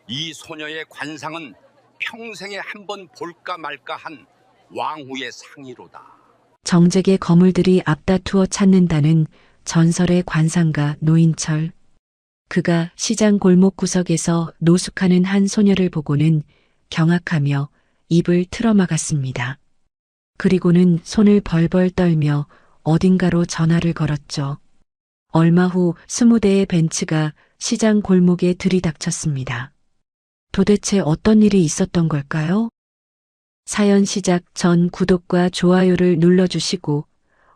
이 소녀의 관상은 평생에 한 번 볼까 말까 한 왕후의 상이로다. 정적의 거물들이 앞다투어 찾는다는 전설의 관상가 노인철. 그가 시장 골목 구석에서 노숙하는 한 소녀를 보고는 경악하며 입을 틀어막았습니다. 그리고는 손을 벌벌 떨며 어딘가로 전화를 걸었죠. 얼마 후 20대의 벤츠가 시장 골목에 들이닥쳤습니다. 도대체 어떤 일이 있었던 걸까요? 사연 시작 전 구독과 좋아요를 눌러주시고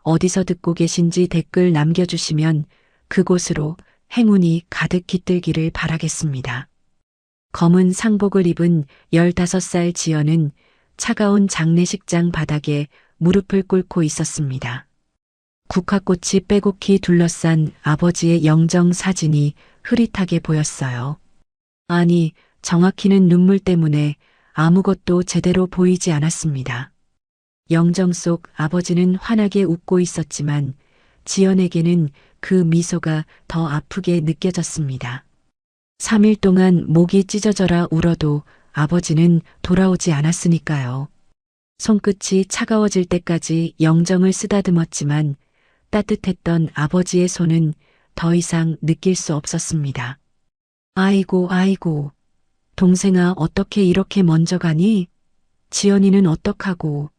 어디서 듣고 계신지 댓글 남겨주시면 그곳으로 행운이 가득 깃들기를 바라겠습니다. 검은 상복을 입은 15살 지연은 차가운 장례식장 바닥에 무릎을 꿇고 있었습니다. 국화꽃이 빼곡히 둘러싼 아버지의 영정 사진이 흐릿하게 보였어요. 아니, 정확히는 눈물 때문에 아무것도 제대로 보이지 않았습니다. 영정 속 아버지는 환하게 웃고 있었지만 지연에게는 그 미소가 더 아프게 느껴졌습니다. 3일 동안 목이 찢어져라 울어도 아버지는 돌아오지 않았으니까요. 손끝이 차가워질 때까지 영정을 쓰다듬었지만 따뜻했던 아버지의 손은 더 이상 느낄 수 없었습니다. 아이고, 아이고. 동생아, 어떻게 이렇게 먼저 가니? 지연이는 어떡하고.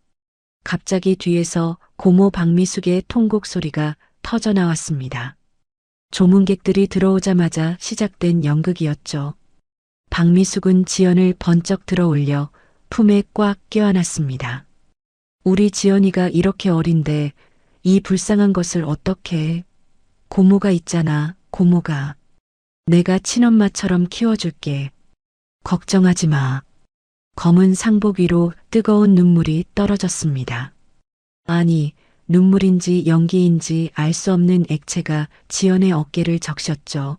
갑자기 뒤에서 고모 박미숙의 통곡 소리가 터져 나왔습니다. 조문객들이 들어오자마자 시작된 연극이었죠. 박미숙은 지연을 번쩍 들어 올려 품에 꽉 껴안았습니다. 우리 지연이가 이렇게 어린데 이 불쌍한 것을 어떻게. 고모가 있잖아, 고모가. 내가 친엄마처럼 키워줄게. 걱정하지 마. 검은 상복 위로 뜨거운 눈물이 떨어졌습니다. 아니, 눈물인지 연기인지 알 수 없는 액체가 지연의 어깨를 적셨죠.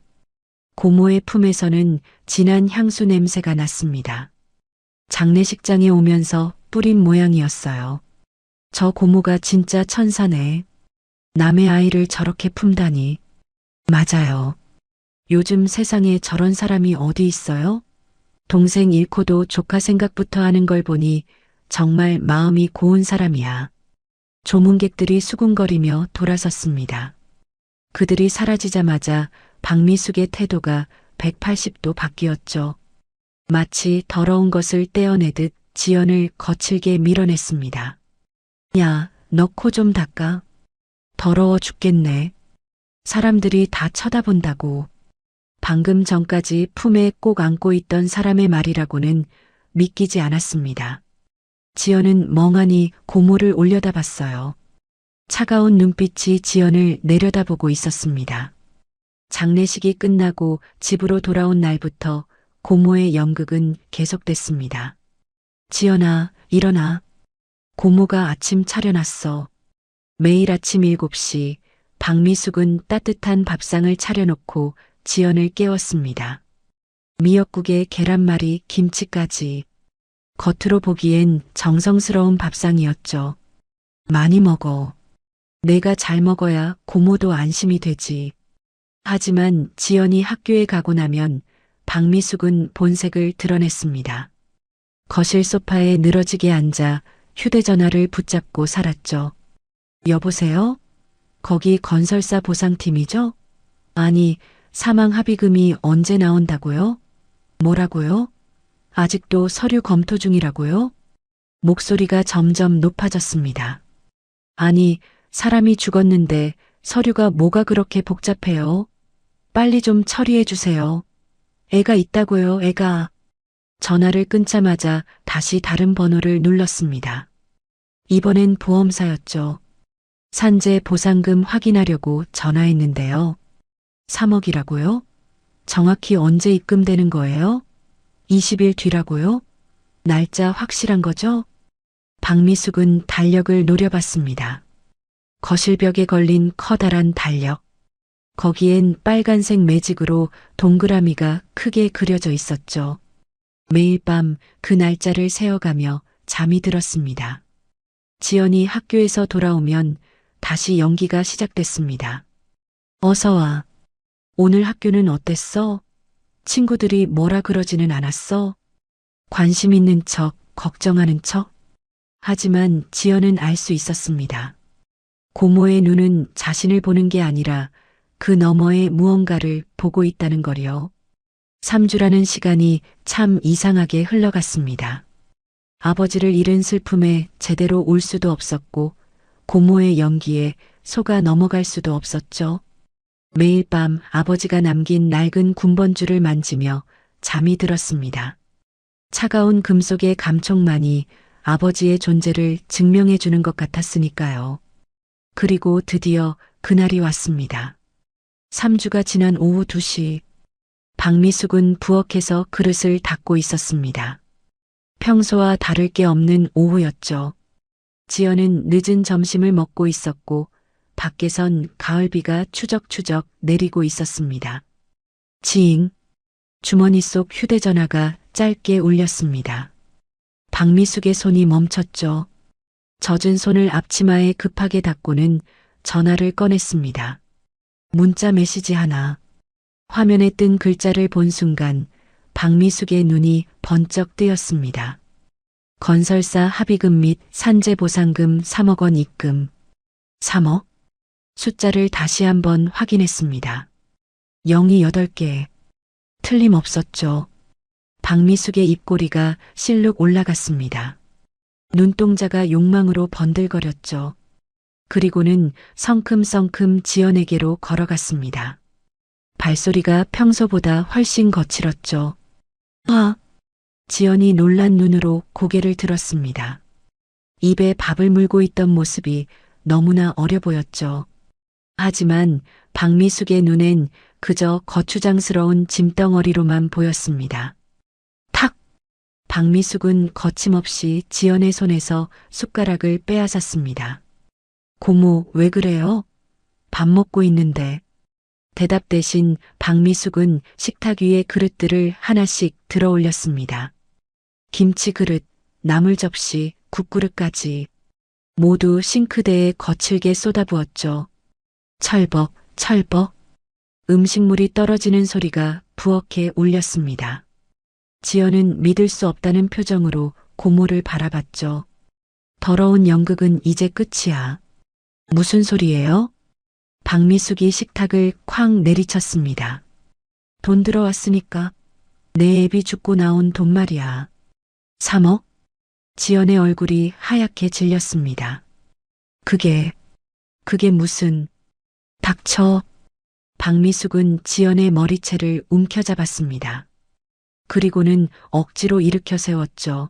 고모의 품에서는 진한 향수 냄새가 났습니다. 장례식장에 오면서 뿌린 모양이었어요. 저 고모가 진짜 천사네. 남의 아이를 저렇게 품다니. 맞아요. 요즘 세상에 저런 사람이 어디 있어요? 동생 잃고도 조카 생각부터 하는 걸 보니 정말 마음이 고운 사람이야. 조문객들이 수군거리며 돌아섰습니다. 그들이 사라지자마자 박미숙의 태도가 180도 바뀌었죠. 마치 더러운 것을 떼어내듯 지연을 거칠게 밀어냈습니다. 야, 너 코 좀 닦아. 더러워 죽겠네. 사람들이 다 쳐다본다고. 방금 전까지 품에 꼭 안고 있던 사람의 말이라고는 믿기지 않았습니다. 지연은 멍하니 고모를 올려다봤어요. 차가운 눈빛이 지연을 내려다보고 있었습니다. 장례식이 끝나고 집으로 돌아온 날부터 고모의 연극은 계속됐습니다. 지연아, 일어나. 고모가 아침 차려놨어. 매일 아침 7시 박미숙은 따뜻한 밥상을 차려놓고 지연을 깨웠습니다. 미역국에 계란말이, 김치까지. 겉으로 보기엔 정성스러운 밥상이었죠. 많이 먹어. 내가 잘 먹어야 고모도 안심이 되지. 하지만 지연이 학교에 가고 나면 박미숙은 본색을 드러냈습니다. 거실 소파에 늘어지게 앉아 휴대전화를 붙잡고 살았죠. 여보세요? 거기 건설사 보상팀이죠? 아니, 사망 합의금이 언제 나온다고요? 뭐라고요? 아직도 서류 검토 중이라고요? 목소리가 점점 높아졌습니다. 아니, 사람이 죽었는데 서류가 뭐가 그렇게 복잡해요? 빨리 좀 처리해 주세요. 애가 있다고요, 애가. 전화를 끊자마자 다시 다른 번호를 눌렀습니다. 이번엔 보험사였죠. 산재 보상금 확인하려고 전화했는데요. 3억이라고요? 정확히 언제 입금되는 거예요? 20일 뒤라고요? 날짜 확실한 거죠? 박미숙은 달력을 노려봤습니다. 거실벽에 걸린 커다란 달력. 거기엔 빨간색 매직으로 동그라미가 크게 그려져 있었죠. 매일 밤 그 날짜를 세어가며 잠이 들었습니다. 지연이 학교에서 돌아오면 다시 연기가 시작됐습니다. 어서 와. 오늘 학교는 어땠어? 친구들이 뭐라 그러지는 않았어? 관심 있는 척, 걱정하는 척? 하지만 지연은 알 수 있었습니다. 고모의 눈은 자신을 보는 게 아니라 그 너머의 무언가를 보고 있다는 거리요. 3주라는 시간이 참 이상하게 흘러갔습니다. 아버지를 잃은 슬픔에 제대로 울 수도 없었고 고모의 연기에 속아 넘어갈 수도 없었죠. 매일 밤 아버지가 남긴 낡은 군번줄을 만지며 잠이 들었습니다. 차가운 금속의 감촉만이 아버지의 존재를 증명해 주는 것 같았으니까요. 그리고 드디어 그날이 왔습니다. 3주가 지난 오후 2시, 박미숙은 부엌에서 그릇을 닦고 있었습니다. 평소와 다를 게 없는 오후였죠. 지연은 늦은 점심을 먹고 있었고 밖에선 가을비가 추적추적 내리고 있었습니다. 지잉, 주머니 속 휴대전화가 짧게 울렸습니다. 박미숙의 손이 멈췄죠. 젖은 손을 앞치마에 급하게 닦고는 전화를 꺼냈습니다. 문자 메시지 하나. 화면에 뜬 글자를 본 순간 박미숙의 눈이 번쩍 뜨였습니다. 건설사 합의금 및 산재보상금 3억 원 입금. 3억? 숫자를 다시 한번 확인했습니다. 0이 8개. 틀림없었죠. 박미숙의 입꼬리가 실룩 올라갔습니다. 눈동자가 욕망으로 번들거렸죠. 그리고는 성큼성큼 지연에게로 걸어갔습니다. 발소리가 평소보다 훨씬 거칠었죠. 아! 지연이 놀란 눈으로 고개를 들었습니다. 입에 밥을 물고 있던 모습이 너무나 어려 보였죠. 하지만 박미숙의 눈엔 그저 거추장스러운 짐덩어리로만 보였습니다. 탁! 박미숙은 거침없이 지연의 손에서 숟가락을 빼앗았습니다. 고모, 왜 그래요? 밥 먹고 있는데. 대답 대신 박미숙은 식탁 위에 그릇들을 하나씩 들어 올렸습니다. 김치 그릇, 나물 접시, 국그릇까지 모두 싱크대에 거칠게 쏟아부었죠. 철벅, 철벅. 음식물이 떨어지는 소리가 부엌에 울렸습니다. 지연은 믿을 수 없다는 표정으로 고모를 바라봤죠. 더러운 연극은 이제 끝이야. 무슨 소리예요? 박미숙이 식탁을 쾅 내리쳤습니다. 돈 들어왔으니까. 내 애비 죽고 나온 돈 말이야. 3억? 지연의 얼굴이 하얗게 질렸습니다. 그게 무슨... 닥쳐. 박미숙은 지연의 머리채를 움켜잡았습니다. 그리고는 억지로 일으켜 세웠죠.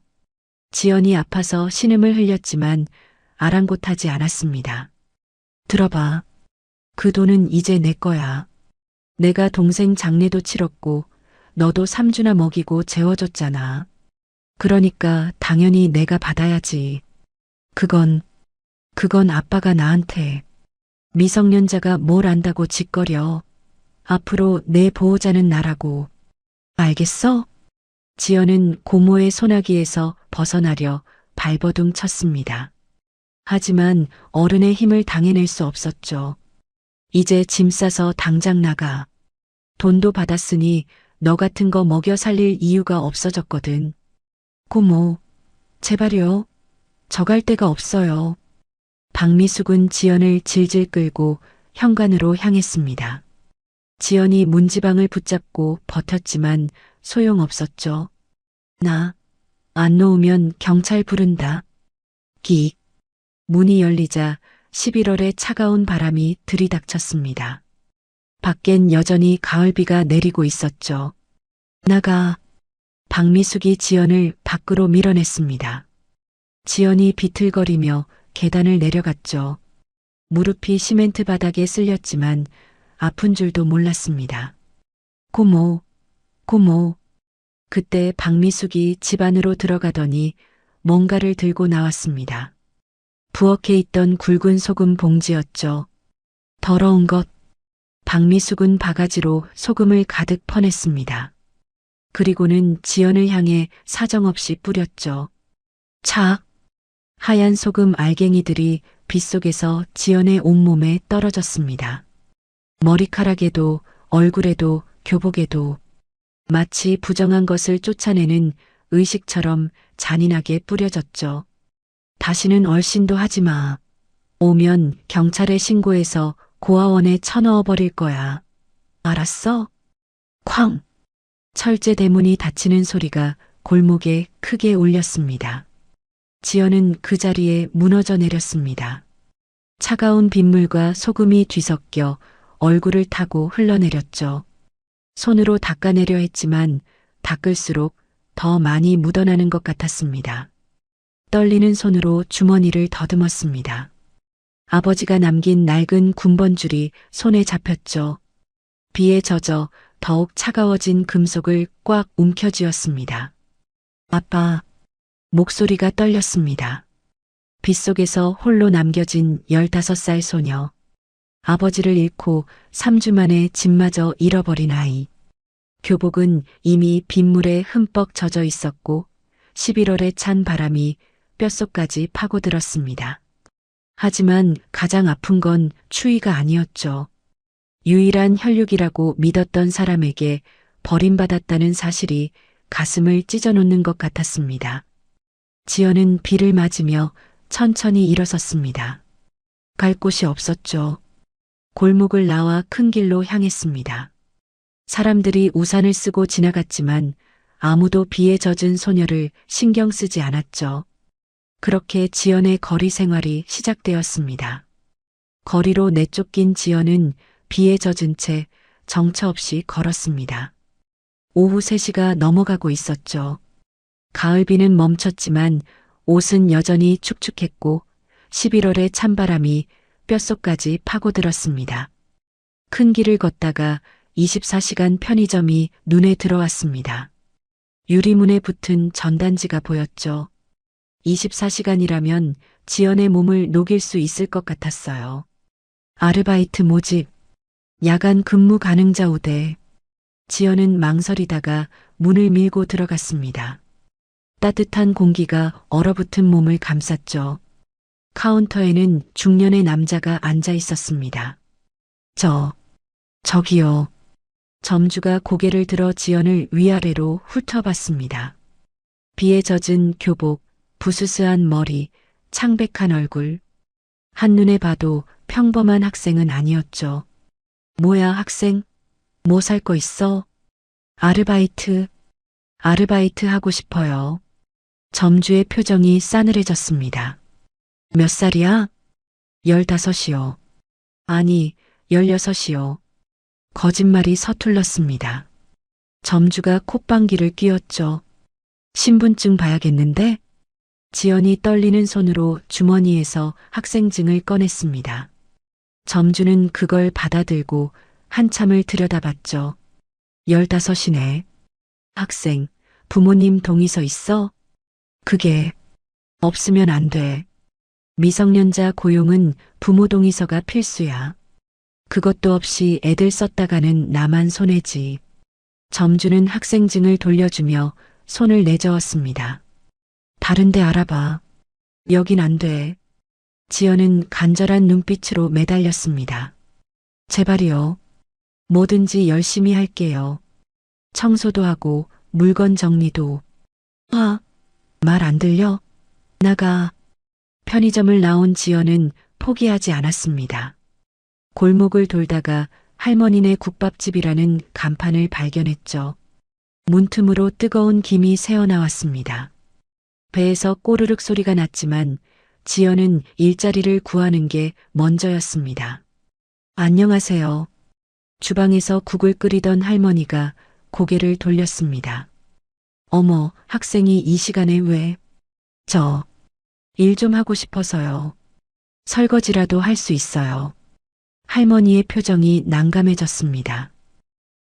지연이 아파서 신음을 흘렸지만 아랑곳하지 않았습니다. 들어봐. 그 돈은 이제 내 거야. 내가 동생 장례도 치렀고 너도 3주나 먹이고 재워줬잖아. 그러니까 당연히 내가 받아야지. 그건 아빠가 나한테. 미성년자가 뭘 안다고 짓거려. 앞으로 내 보호자는 나라고. 알겠어? 지연은 고모의 소나기에서 벗어나려 발버둥 쳤습니다. 하지만 어른의 힘을 당해낼 수 없었죠. 이제 짐 싸서 당장 나가. 돈도 받았으니 너 같은 거 먹여 살릴 이유가 없어졌거든. 고모, 제발요. 저 갈 데가 없어요. 박미숙은 지연을 질질 끌고 현관으로 향했습니다. 지연이 문지방을 붙잡고 버텼지만 소용없었죠. 나 안 놓으면 경찰 부른다. 끽. 문이 열리자 11월의 차가운 바람이 들이닥쳤습니다. 밖엔 여전히 가을비가 내리고 있었죠. 나가. 박미숙이 지연을 밖으로 밀어냈습니다. 지연이 비틀거리며 계단을 내려갔죠. 무릎이 시멘트 바닥에 쓸렸지만 아픈 줄도 몰랐습니다. 고모, 고모. 그때 박미숙이 집 안으로 들어가더니 뭔가를 들고 나왔습니다. 부엌에 있던 굵은 소금 봉지였죠. 더러운 것. 박미숙은 바가지로 소금을 가득 퍼냈습니다. 그리고는 지연을 향해 사정없이 뿌렸죠. 착. 하얀 소금 알갱이들이 빗속에서 지연의 온몸에 떨어졌습니다. 머리카락에도 얼굴에도 교복에도 마치 부정한 것을 쫓아내는 의식처럼 잔인하게 뿌려졌죠. 다시는 얼씬도 하지 마. 오면 경찰에 신고해서 고아원에 쳐넣어 버릴 거야. 알았어? 쾅! 철제 대문이 닫히는 소리가 골목에 크게 울렸습니다. 지연은 그 자리에 무너져 내렸습니다. 차가운 빗물과 소금이 뒤섞여 얼굴을 타고 흘러내렸죠. 손으로 닦아내려 했지만 닦을수록 더 많이 묻어나는 것 같았습니다. 떨리는 손으로 주머니를 더듬었습니다. 아버지가 남긴 낡은 군번줄이 손에 잡혔죠. 비에 젖어 더욱 차가워진 금속을 꽉 움켜쥐었습니다. 아빠, 목소리가 떨렸습니다. 빗속에서 홀로 남겨진 15살 소녀. 아버지를 잃고 3주 만에 집마저 잃어버린 아이. 교복은 이미 빗물에 흠뻑 젖어 있었고 11월에 찬 바람이 뼛속까지 파고들었습니다. 하지만 가장 아픈 건 추위가 아니었죠. 유일한 혈육이라고 믿었던 사람에게 버림받았다는 사실이 가슴을 찢어놓는 것 같았습니다. 지연은 비를 맞으며 천천히 일어섰습니다. 갈 곳이 없었죠. 골목을 나와 큰 길로 향했습니다. 사람들이 우산을 쓰고 지나갔지만 아무도 비에 젖은 소녀를 신경 쓰지 않았죠. 그렇게 지연의 거리 생활이 시작되었습니다. 거리로 내쫓긴 지연은 비에 젖은 채 정처 없이 걸었습니다. 오후 3시가 넘어가고 있었죠. 가을비는 멈췄지만 옷은 여전히 축축했고 11월의 찬바람이 뼛속까지 파고들었습니다. 큰 길을 걷다가 24시간 편의점이 눈에 들어왔습니다. 유리문에 붙은 전단지가 보였죠. 24시간이라면 지연의 몸을 녹일 수 있을 것 같았어요. 아르바이트 모집, 야간 근무 가능자 우대. 지연은 망설이다가 문을 밀고 들어갔습니다. 따뜻한 공기가 얼어붙은 몸을 감쌌죠. 카운터에는 중년의 남자가 앉아 있었습니다. 저기요. 점주가 고개를 들어 지연을 위아래로 훑어봤습니다. 비에 젖은 교복, 부스스한 머리, 창백한 얼굴. 한눈에 봐도 평범한 학생은 아니었죠. 뭐야 학생? 뭐 살 거 있어? 아르바이트 하고 싶어요. 점주의 표정이 싸늘해졌습니다. 몇 살이야? 15이요. 아니, 16이요. 거짓말이 서툴렀습니다. 점주가 콧방귀를 뀌었죠. 신분증 봐야겠는데? 지연이 떨리는 손으로 주머니에서 학생증을 꺼냈습니다. 점주는 그걸 받아들고 한참을 들여다봤죠. 15이네. 학생, 부모님 동의서 있어? 그게 없으면 안 돼. 미성년자 고용은 부모 동의서가 필수야. 그것도 없이 애들 썼다가는 나만 손해지. 점주는 학생증을 돌려주며 손을 내저었습니다. 다른 데 알아봐. 여긴 안 돼. 지연은 간절한 눈빛으로 매달렸습니다. 제발이요. 뭐든지 열심히 할게요. 청소도 하고 물건 정리도. 말 안 들려? 나가. 편의점을 나온 지연은 포기하지 않았습니다. 골목을 돌다가 할머니네 국밥집이라는 간판을 발견했죠. 문틈으로 뜨거운 김이 새어나왔습니다. 배에서 꼬르륵 소리가 났지만 지연은 일자리를 구하는 게 먼저였습니다. 안녕하세요. 주방에서 국을 끓이던 할머니가 고개를 돌렸습니다. 어머, 학생이 이 시간에 왜? 일 좀 하고 싶어서요. 설거지라도 할 수 있어요. 할머니의 표정이 난감해졌습니다.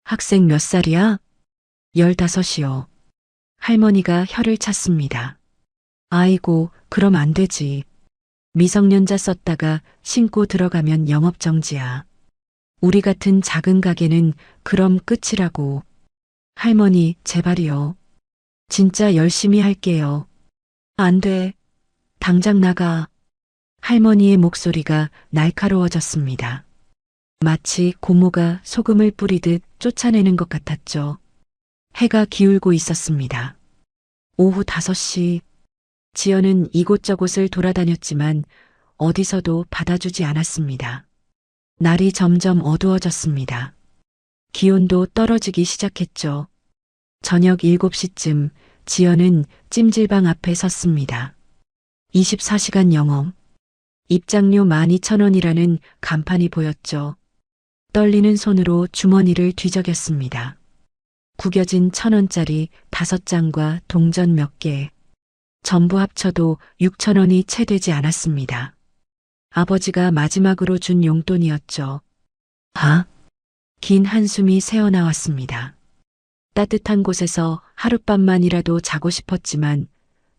학생 몇 살이야? 15이요. 할머니가 혀를 찼습니다. 아이고, 그럼 안 되지. 미성년자 썼다가 신고 들어가면 영업정지야. 우리 같은 작은 가게는 그럼 끝이라고. 할머니, 제발이요. 진짜 열심히 할게요. 안 돼. 당장 나가. 할머니의 목소리가 날카로워졌습니다. 마치 고모가 소금을 뿌리듯 쫓아내는 것 같았죠. 해가 기울고 있었습니다. 오후 5시. 지연은 이곳저곳을 돌아다녔지만 어디서도 받아주지 않았습니다. 날이 점점 어두워졌습니다. 기온도 떨어지기 시작했죠. 저녁 7시쯤 지연은 찜질방 앞에 섰습니다. 24시간 영업. 입장료 12,000원이라는 간판이 보였죠. 떨리는 손으로 주머니를 뒤적였습니다. 구겨진 1,000원짜리 5장과 동전 몇 개. 전부 합쳐도 6,000원이 채 되지 않았습니다. 아버지가 마지막으로 준 용돈이었죠. 긴 한숨이 새어나왔습니다. 따뜻한 곳에서 하룻밤만이라도 자고 싶었지만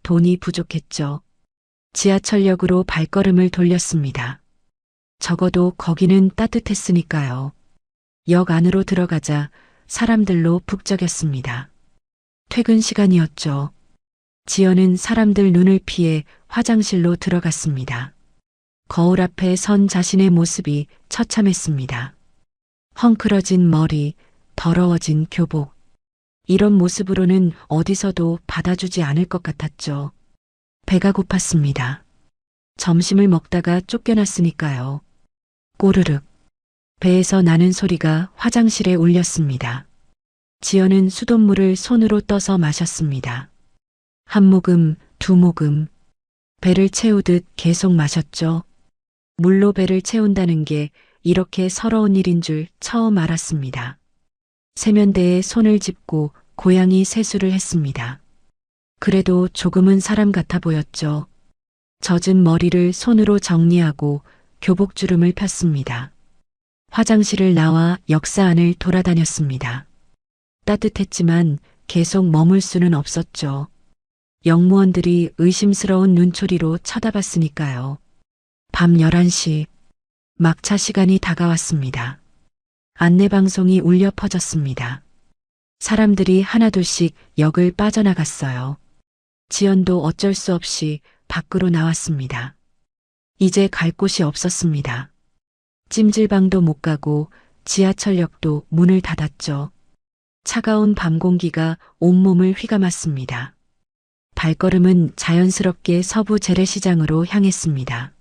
돈이 부족했죠. 지하철역으로 발걸음을 돌렸습니다. 적어도 거기는 따뜻했으니까요. 역 안으로 들어가자 사람들로 북적였습니다. 퇴근 시간이었죠. 지연은 사람들 눈을 피해 화장실로 들어갔습니다. 거울 앞에 선 자신의 모습이 처참했습니다. 헝클어진 머리, 더러워진 교복. 이런 모습으로는 어디서도 받아주지 않을 것 같았죠. 배가 고팠습니다. 점심을 먹다가 쫓겨났으니까요. 꼬르륵. 배에서 나는 소리가 화장실에 울렸습니다. 지연은 수돗물을 손으로 떠서 마셨습니다. 한 모금, 두 모금. 배를 채우듯 계속 마셨죠. 물로 배를 채운다는 게 이렇게 서러운 일인 줄 처음 알았습니다. 세면대에 손을 짚고 고양이 세수를 했습니다. 그래도 조금은 사람 같아 보였죠. 젖은 머리를 손으로 정리하고 교복주름을 폈습니다. 화장실을 나와 역사 안을 돌아다녔습니다. 따뜻했지만 계속 머물 수는 없었죠. 역무원들이 의심스러운 눈초리로 쳐다봤으니까요. 밤 11시. 막차 시간이 다가왔습니다. 안내방송이 울려 퍼졌습니다. 사람들이 하나둘씩 역을 빠져나갔어요. 지연도 어쩔 수 없이 밖으로 나왔습니다. 이제 갈 곳이 없었습니다. 찜질방도 못 가고 지하철역도 문을 닫았죠. 차가운 밤 공기가 온몸을 휘감았습니다. 발걸음은 자연스럽게 서부 재래시장으로 향했습니다.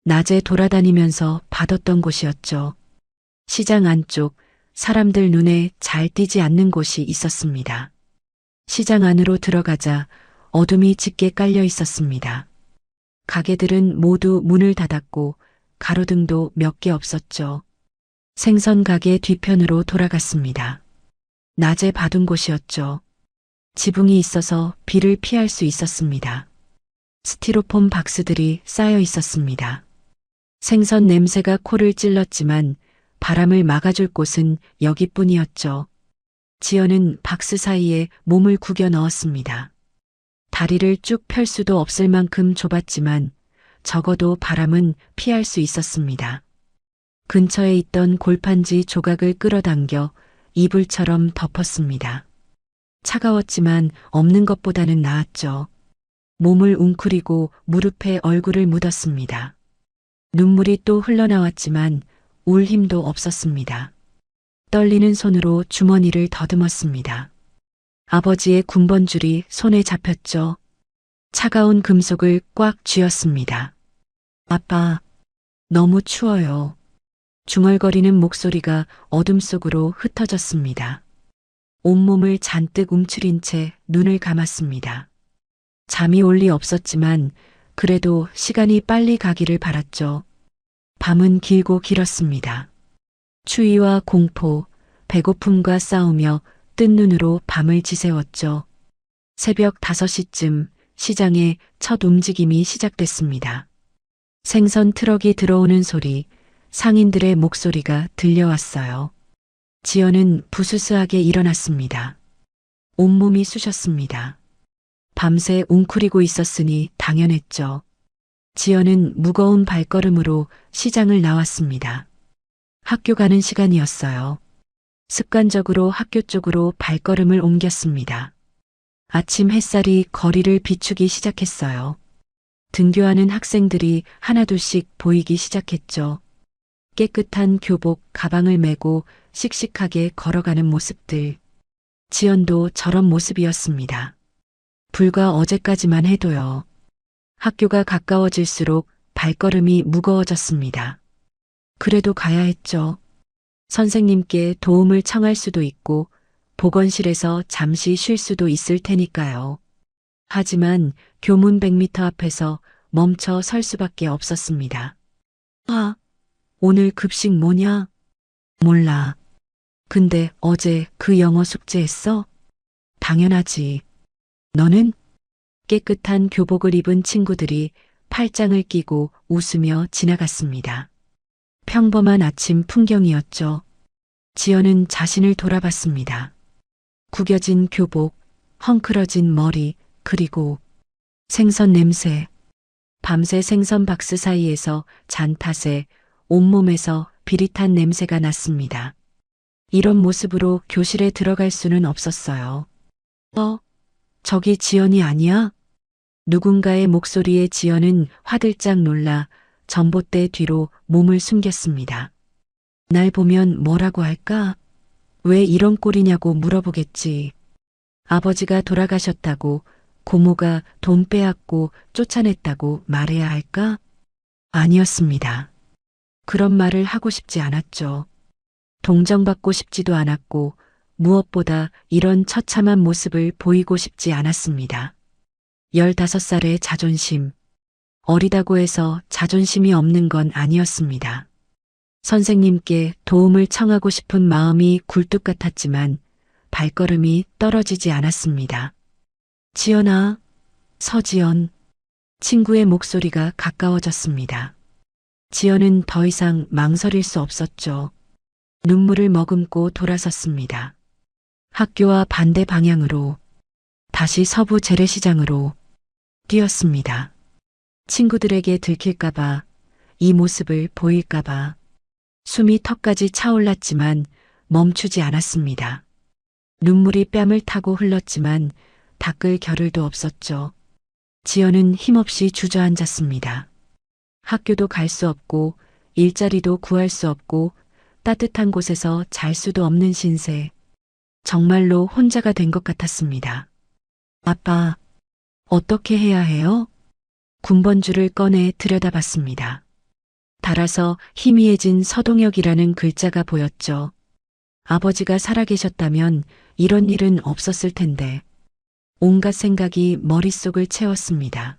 낮에 돌아다니면서 받았던 곳이었죠. 시장 안쪽 사람들 눈에 잘 띄지 않는 곳이 있었습니다. 시장 안으로 들어가자 어둠이 짙게 깔려 있었습니다. 가게들은 모두 문을 닫았고 가로등도 몇 개 없었죠. 생선 가게 뒤편으로 돌아갔습니다. 낮에 봐둔 곳이었죠. 지붕이 있어서 비를 피할 수 있었습니다. 스티로폼 박스들이 쌓여 있었습니다. 생선 냄새가 코를 찔렀지만 바람을 막아줄 곳은 여기뿐이었죠. 지연은 박스 사이에 몸을 구겨 넣었습니다. 다리를 쭉 펼 수도 없을 만큼 좁았지만 적어도 바람은 피할 수 있었습니다. 근처에 있던 골판지 조각을 끌어당겨 이불처럼 덮었습니다. 차가웠지만 없는 것보다는 나았죠. 몸을 웅크리고 무릎에 얼굴을 묻었습니다. 눈물이 또 흘러나왔지만 울 힘도 없었습니다. 떨리는 손으로 주머니를 더듬었습니다. 아버지의 군번줄이 손에 잡혔죠. 차가운 금속을 꽉 쥐었습니다. 아빠, 너무 추워요. 중얼거리는 목소리가 어둠 속으로 흩어졌습니다. 온몸을 잔뜩 움츠린 채 눈을 감았습니다. 잠이 올 리 없었지만 그래도 시간이 빨리 가기를 바랐죠. 밤은 길고 길었습니다. 추위와 공포, 배고픔과 싸우며 뜬 눈으로 밤을 지새웠죠. 새벽 5시쯤 시장에 첫 움직임이 시작됐습니다. 생선 트럭이 들어오는 소리, 상인들의 목소리가 들려왔어요. 지연은 부스스하게 일어났습니다. 온몸이 쑤셨습니다. 밤새 웅크리고 있었으니 당연했죠. 지연은 무거운 발걸음으로 시장을 나왔습니다. 학교 가는 시간이었어요. 습관적으로 학교 쪽으로 발걸음을 옮겼습니다. 아침 햇살이 거리를 비추기 시작했어요. 등교하는 학생들이 하나둘씩 보이기 시작했죠. 깨끗한 교복, 가방을 메고 씩씩하게 걸어가는 모습들. 지연도 저런 모습이었습니다. 불과 어제까지만 해도요. 학교가 가까워질수록 발걸음이 무거워졌습니다. 그래도 가야 했죠. 선생님께 도움을 청할 수도 있고 보건실에서 잠시 쉴 수도 있을 테니까요. 하지만 교문 100m 앞에서 멈춰 설 수밖에 없었습니다. 아, 오늘 급식 뭐냐? 몰라. 근데 어제 그 영어 숙제했어? 당연하지. 너는? 깨끗한 교복을 입은 친구들이 팔짱을 끼고 웃으며 지나갔습니다. 평범한 아침 풍경이었죠. 지연은 자신을 돌아봤습니다. 구겨진 교복, 헝클어진 머리, 그리고 생선 냄새. 밤새 생선 박스 사이에서 잔 탓에 온몸에서 비릿한 냄새가 났습니다. 이런 모습으로 교실에 들어갈 수는 없었어요. 저기 지연이 아니야? 누군가의 목소리에 지연은 화들짝 놀라 전봇대 뒤로 몸을 숨겼습니다. 날 보면 뭐라고 할까? 왜 이런 꼴이냐고 물어보겠지. 아버지가 돌아가셨다고, 고모가 돈 빼앗고 쫓아냈다고 말해야 할까? 아니었습니다. 그런 말을 하고 싶지 않았죠. 동정받고 싶지도 않았고 무엇보다 이런 처참한 모습을 보이고 싶지 않았습니다. 15살의 자존심. 어리다고 해서 자존심이 없는 건 아니었습니다. 선생님께 도움을 청하고 싶은 마음이 굴뚝 같았지만 발걸음이 떨어지지 않았습니다. 지연아, 서지연. 친구의 목소리가 가까워졌습니다. 지연은 더 이상 망설일 수 없었죠. 눈물을 머금고 돌아섰습니다. 학교와 반대 방향으로, 다시 서부 재래시장으로 뛰었습니다. 친구들에게 들킬까봐, 이 모습을 보일까봐. 숨이 턱까지 차올랐지만 멈추지 않았습니다. 눈물이 뺨을 타고 흘렀지만 닦을 겨를도 없었죠. 지연은 힘없이 주저앉았습니다. 학교도 갈 수 없고 일자리도 구할 수 없고 따뜻한 곳에서 잘 수도 없는 신세. 정말로 혼자가 된 것 같았습니다. 아빠, 어떻게 해야 해요? 군번줄을 꺼내 들여다봤습니다. 달아서 희미해진 서동혁이라는 글자가 보였죠. 아버지가 살아계셨다면 이런 일은 없었을 텐데. 온갖 생각이 머릿속을 채웠습니다.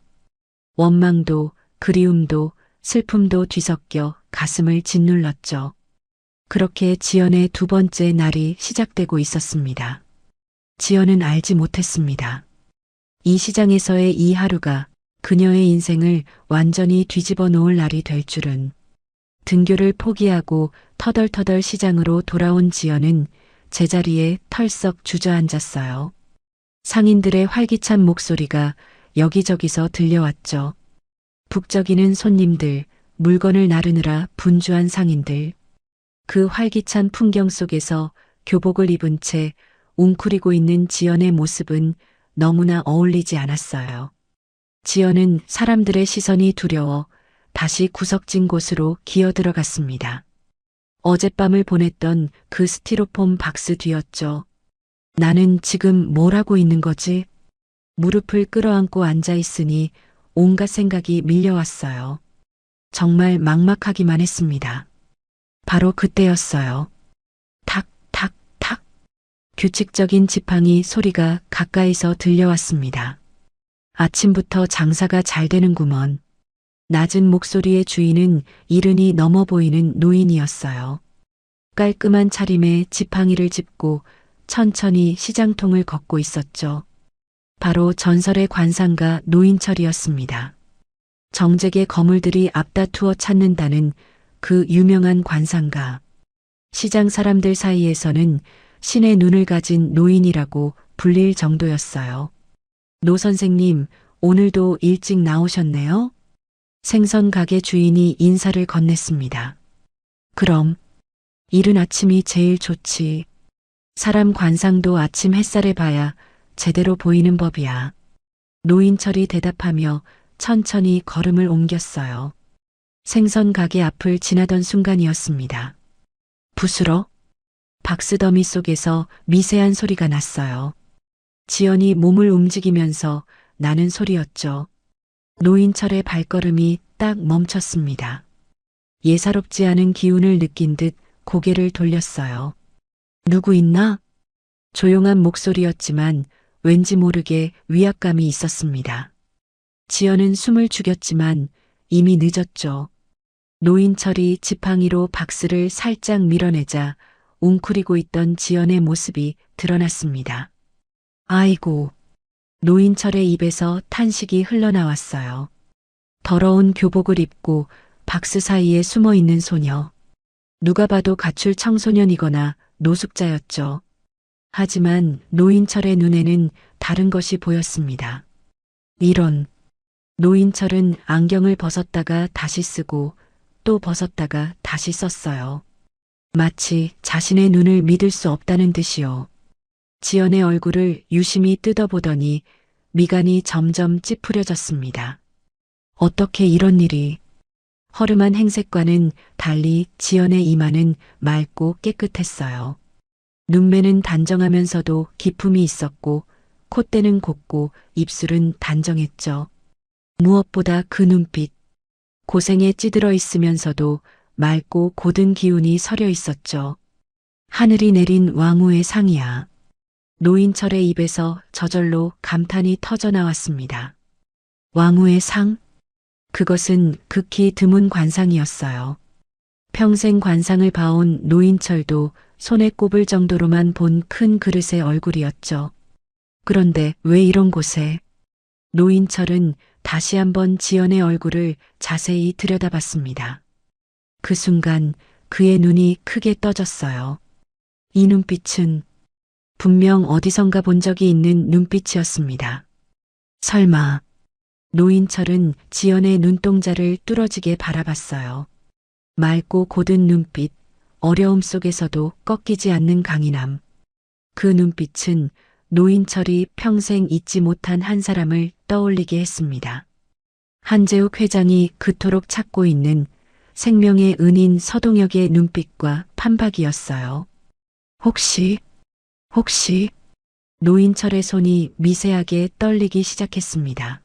원망도, 그리움도, 슬픔도 뒤섞여 가슴을 짓눌렀죠. 그렇게 지연의 두 번째 날이 시작되고 있었습니다. 지연은 알지 못했습니다. 이 시장에서의 이 하루가 그녀의 인생을 완전히 뒤집어 놓을 날이 될 줄은. 등교를 포기하고 터덜터덜 시장으로 돌아온 지연은 제자리에 털썩 주저앉았어요. 상인들의 활기찬 목소리가 여기저기서 들려왔죠. 북적이는 손님들, 물건을 나르느라 분주한 상인들. 그 활기찬 풍경 속에서 교복을 입은 채 웅크리고 있는 지연의 모습은 너무나 어울리지 않았어요. 지연은 사람들의 시선이 두려워 다시 구석진 곳으로 기어들어갔습니다. 어젯밤을 보냈던 그 스티로폼 박스 뒤였죠. 나는 지금 뭘 하고 있는 거지? 무릎을 끌어안고 앉아 있으니 온갖 생각이 밀려왔어요. 정말 막막하기만 했습니다. 바로 그때였어요. 탁, 탁, 탁. 규칙적인 지팡이 소리가 가까이서 들려왔습니다. 아침부터 장사가 잘 되는구먼. 낮은 목소리의 주인은 이른이 넘어 보이는 노인이었어요. 깔끔한 차림에 지팡이를 짚고 천천히 시장통을 걷고 있었죠. 바로 전설의 관상가 노인철이었습니다. 정적의 거물들이 앞다투어 찾는다는 그 유명한 관상가. 시장 사람들 사이에서는 신의 눈을 가진 노인이라고 불릴 정도였어요. 노 선생님, 오늘도 일찍 나오셨네요? 생선 가게 주인이 인사를 건넸습니다. 그럼, 이른 아침이 제일 좋지. 사람 관상도 아침 햇살에 봐야 제대로 보이는 법이야. 노인철이 대답하며 천천히 걸음을 옮겼어요. 생선 가게 앞을 지나던 순간이었습니다. 부스러? 박스더미 속에서 미세한 소리가 났어요. 지연이 몸을 움직이면서 나는 소리였죠. 노인철의 발걸음이 딱 멈췄습니다. 예사롭지 않은 기운을 느낀 듯 고개를 돌렸어요. 누구 있나? 조용한 목소리였지만 왠지 모르게 위압감이 있었습니다. 지연은 숨을 죽였지만 이미 늦었죠. 노인철이 지팡이로 박스를 살짝 밀어내자 웅크리고 있던 지연의 모습이 드러났습니다. 아이고. 노인철의 입에서 탄식이 흘러나왔어요. 더러운 교복을 입고 박스 사이에 숨어 있는 소녀. 누가 봐도 가출 청소년이거나 노숙자였죠. 하지만 노인철의 눈에는 다른 것이 보였습니다. 이런. 노인철은 안경을 벗었다가 다시 쓰고 또 벗었다가 다시 썼어요. 마치 자신의 눈을 믿을 수 없다는 듯이요. 지연의 얼굴을 유심히 뜯어보더니 미간이 점점 찌푸려졌습니다. 어떻게 이런 일이. 허름한 행색과는 달리 지연의 이마는 맑고 깨끗했어요. 눈매는 단정하면서도 기품이 있었고 콧대는 곱고 입술은 단정했죠. 무엇보다 그 눈빛. 고생에 찌들어 있으면서도 맑고 고든 기운이 서려 있었죠. 하늘이 내린 왕후의 상이야. 노인철의 입에서 저절로 감탄이 터져 나왔습니다. 왕후의 상? 그것은 극히 드문 관상이었어요. 평생 관상을 봐온 노인철도 손에 꼽을 정도로만 본 큰 그릇의 얼굴이었죠. 그런데 왜 이런 곳에? 노인철은 다시 한번 지연의 얼굴을 자세히 들여다봤습니다. 그 순간 그의 눈이 크게 떠졌어요. 이 눈빛은 분명 어디선가 본 적이 있는 눈빛이었습니다. 설마. 노인철은 지연의 눈동자를 뚫어지게 바라봤어요. 맑고 고든 눈빛, 어려움 속에서도 꺾이지 않는 강인함. 그 눈빛은 노인철이 평생 잊지 못한 한 사람을 떠올리게 했습니다. 한재욱 회장이 그토록 찾고 있는 생명의 은인 서동혁의 눈빛과 판박이었어요. 혹시 노인철의 손이 미세하게 떨리기 시작했습니다.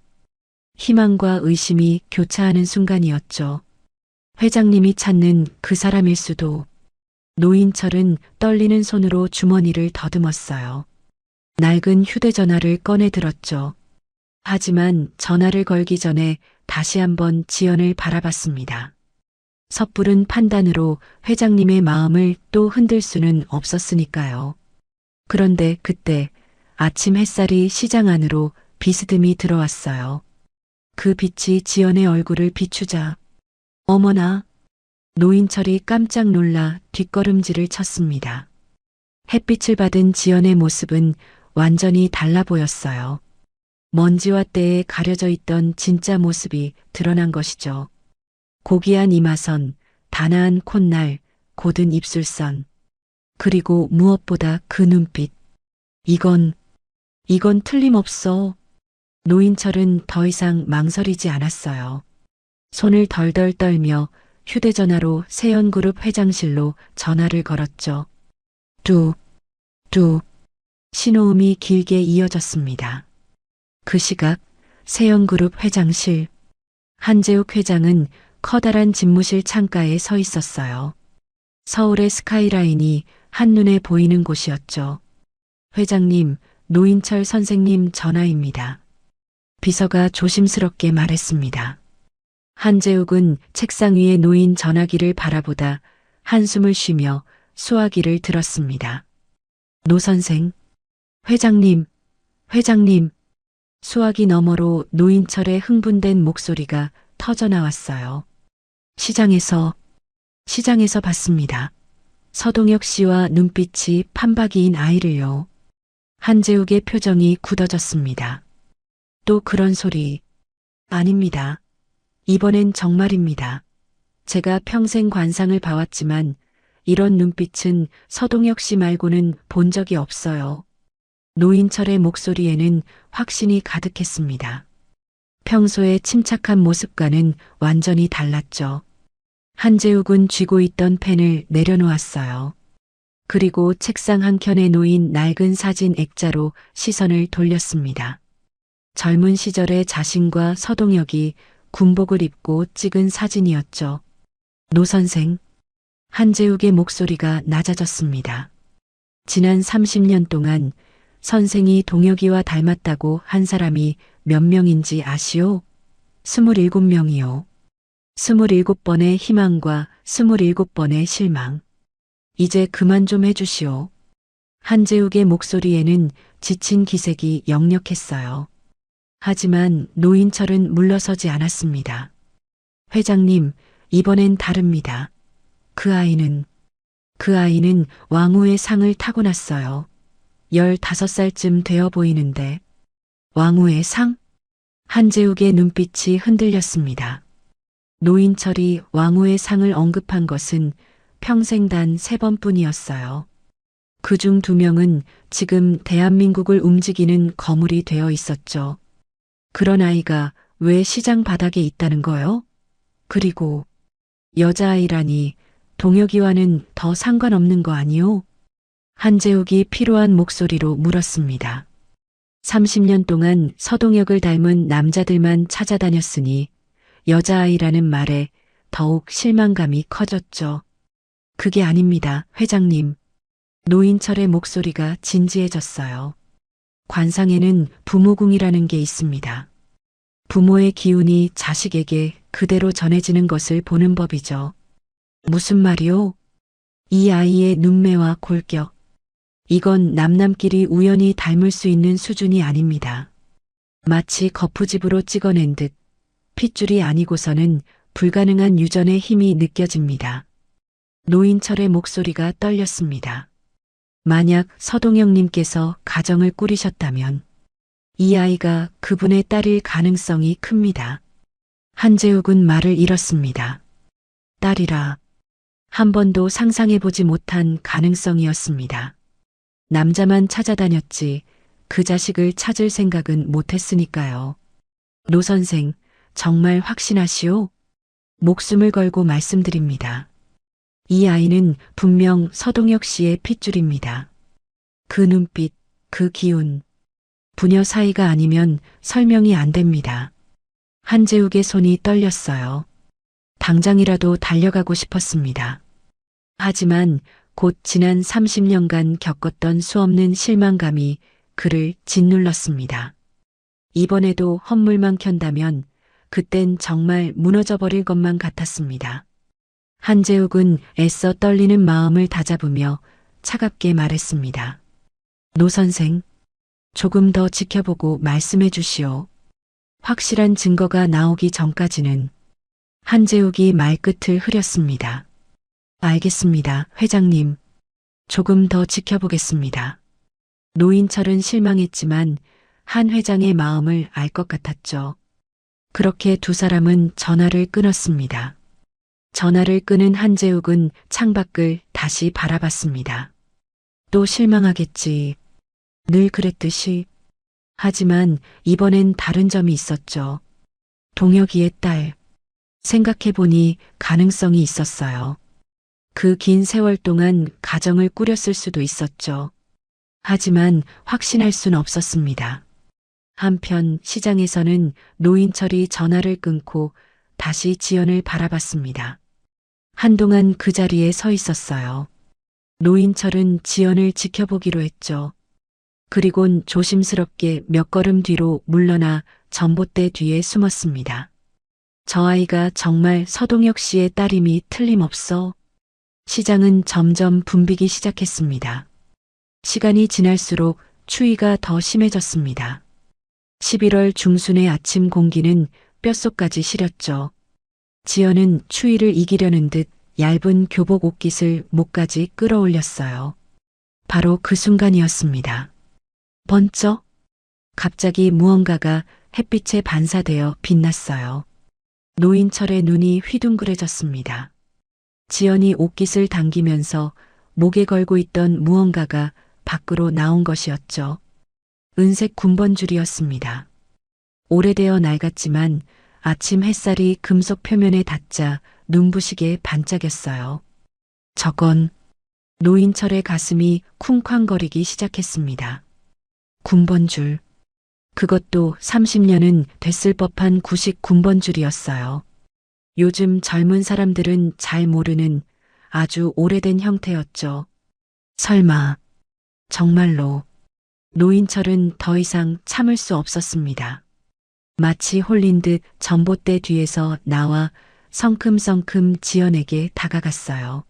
희망과 의심이 교차하는 순간이었죠. 회장님이 찾는 그 사람일 수도. 노인철은 떨리는 손으로 주머니를 더듬었어요. 낡은 휴대전화를 꺼내 들었죠. 하지만 전화를 걸기 전에 다시 한번 지연을 바라봤습니다. 섣부른 판단으로 회장님의 마음을 또 흔들 수는 없었으니까요. 그런데 그때 아침 햇살이 시장 안으로 비스듬히 들어왔어요. 그 빛이 지연의 얼굴을 비추자 어머나. 노인철이 깜짝 놀라 뒷걸음질을 쳤습니다. 햇빛을 받은 지연의 모습은 완전히 달라 보였어요. 먼지와 때에 가려져 있던 진짜 모습이 드러난 것이죠. 고귀한 이마선, 단아한 콧날, 고든 입술선. 그리고 무엇보다 그 눈빛. 이건 틀림없어. 노인철은 더 이상 망설이지 않았어요. 손을 덜덜 떨며 휴대전화로 세연그룹 회장실로 전화를 걸었죠. 뚝. 신호음이 길게 이어졌습니다. 그 시각 세연그룹 회장실. 한재욱 회장은 커다란 집무실 창가에 서 있었어요. 서울의 스카이라인이 한눈에 보이는 곳이었죠. 회장님, 노인철 선생님 전화입니다. 비서가 조심스럽게 말했습니다. 한재욱은 책상 위에 놓인 전화기를 바라보다 한숨을 쉬며 수화기를 들었습니다. 노 선생, 회장님. 수화기 너머로 노인철의 흥분된 목소리가 터져 나왔어요. 시장에서 봤습니다. 서동혁 씨와 눈빛이 판박이인 아이를요. 한재욱의 표정이 굳어졌습니다. 또 그런 소리. 아닙니다. 이번엔 정말입니다. 제가 평생 관상을 봐왔지만 이런 눈빛은 서동혁 씨 말고는 본 적이 없어요. 노인철의 목소리에는 확신이 가득했습니다. 평소의 침착한 모습과는 완전히 달랐죠. 한재욱은 쥐고 있던 펜을 내려놓았어요. 그리고 책상 한켠에 놓인 낡은 사진 액자로 시선을 돌렸습니다. 젊은 시절의 자신과 서동혁이 군복을 입고 찍은 사진이었죠. 노 선생, 한재욱의 목소리가 낮아졌습니다. 지난 30년 동안 선생이 동혁이와 닮았다고 한 사람이 몇 명인지 아시오? 27명이요. 27번의 희망과 27번의 실망. 이제 그만 좀 해주시오. 한재욱의 목소리에는 지친 기색이 역력했어요. 하지만 노인철은 물러서지 않았습니다. 회장님, 이번엔 다릅니다. 그 아이는 왕후의 상을 타고났어요. 15살쯤 되어 보이는데. 왕후의 상? 한재욱의 눈빛이 흔들렸습니다. 노인철이 왕후의 상을 언급한 것은 평생 단 3번뿐이었어요. 그중 2명은 지금 대한민국을 움직이는 거물이 되어 있었죠. 그런 아이가 왜 시장 바닥에 있다는 거요? 그리고 여자아이라니 동혁이와는 더 상관없는 거 아니오? 한재욱이 피로한 목소리로 물었습니다. 30년 동안 서동혁을 닮은 남자들만 찾아다녔으니 여자아이라는 말에 더욱 실망감이 커졌죠. 그게 아닙니다, 회장님. 노인철의 목소리가 진지해졌어요. 관상에는 부모궁이라는 게 있습니다. 부모의 기운이 자식에게 그대로 전해지는 것을 보는 법이죠. 무슨 말이오? 이 아이의 눈매와 골격. 이건 남남끼리 우연히 닮을 수 있는 수준이 아닙니다. 마치 거푸집으로 찍어낸 듯 핏줄이 아니고서는 불가능한 유전의 힘이 느껴집니다. 노인철의 목소리가 떨렸습니다. 만약 서동혁님께서 가정을 꾸리셨다면 이 아이가 그분의 딸일 가능성이 큽니다. 한재욱은 말을 잃었습니다. 딸이라 한 번도 상상해보지 못한 가능성이었습니다. 남자만 찾아다녔지 그 자식을 찾을 생각은 못했으니까요. 노 선생, 정말 확신하시오? 목숨을 걸고 말씀드립니다. 이 아이는 분명 서동혁 씨의 핏줄입니다. 그 눈빛, 그 기운. 부녀 사이가 아니면 설명이 안 됩니다. 한재욱의 손이 떨렸어요. 당장이라도 달려가고 싶었습니다. 하지만 곧 지난 30년간 겪었던 수없는 실망감이 그를 짓눌렀습니다. 이번에도 헛물만 켠다면 그땐 정말 무너져버릴 것만 같았습니다. 한재욱은 애써 떨리는 마음을 다잡으며 차갑게 말했습니다. 노 선생, 조금 더 지켜보고 말씀해 주시오. 확실한 증거가 나오기 전까지는. 한재욱이 말끝을 흐렸습니다. 알겠습니다, 회장님. 조금 더 지켜보겠습니다. 노인철은 실망했지만 한 회장의 마음을 알 것 같았죠. 그렇게 두 사람은 전화를 끊었습니다. 전화를 끊은 한재욱은 창밖을 다시 바라봤습니다. 또 실망하겠지. 늘 그랬듯이. 하지만 이번엔 다른 점이 있었죠. 동혁이의 딸. 생각해보니 가능성이 있었어요. 그 긴 세월 동안 가정을 꾸렸을 수도 있었죠. 하지만 확신할 순 없었습니다. 한편 시장에서는 노인철이 전화를 끊고 다시 지연을 바라봤습니다. 한동안 그 자리에 서 있었어요. 노인철은 지연을 지켜보기로 했죠. 그리곤 조심스럽게 몇 걸음 뒤로 물러나 전봇대 뒤에 숨었습니다. 저 아이가 정말 서동혁 씨의 딸임이 틀림없어. 시장은 점점 붐비기 시작했습니다. 시간이 지날수록 추위가 더 심해졌습니다. 11월 중순의 아침 공기는 뼛속까지 시렸죠. 지연은 추위를 이기려는 듯 얇은 교복 옷깃을 목까지 끌어올렸어요. 바로 그 순간이었습니다. 번쩍. 갑자기 무언가가 햇빛에 반사되어 빛났어요. 노인철의 눈이 휘둥그레졌습니다. 지연이 옷깃을 당기면서 목에 걸고 있던 무언가가 밖으로 나온 것이었죠. 은색 군번줄이었습니다. 오래되어 낡았지만 아침 햇살이 금속 표면에 닿자 눈부시게 반짝였어요. 저건 노인철의 가슴이 쿵쾅거리기 시작했습니다. 군번줄. 그것도 30년은 됐을 법한 구식 군번줄이었어요. 요즘 젊은 사람들은 잘 모르는 아주 오래된 형태였죠. 설마, 정말로. 노인철은 더 이상 참을 수 없었습니다. 마치 홀린 듯 전봇대 뒤에서 나와 성큼성큼 지연에게 다가갔어요.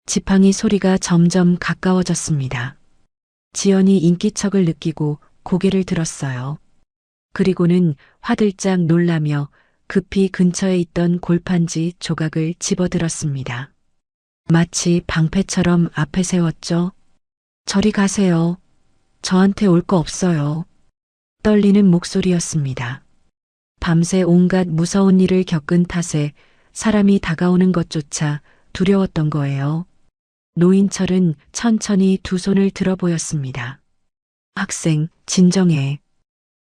지팡이 소리가 점점 가까워졌습니다. 지연이 인기척을 느끼고 고개를 들었어요. 그리고는 화들짝 놀라며 급히 근처에 있던 골판지 조각을 집어들었습니다. 마치 방패처럼 앞에 세웠죠. 저리 가세요. 저한테 올 거 없어요. 떨리는 목소리였습니다. 밤새 온갖 무서운 일을 겪은 탓에 사람이 다가오는 것조차 두려웠던 거예요. 노인철은 천천히 두 손을 들어 보였습니다. 학생, 진정해.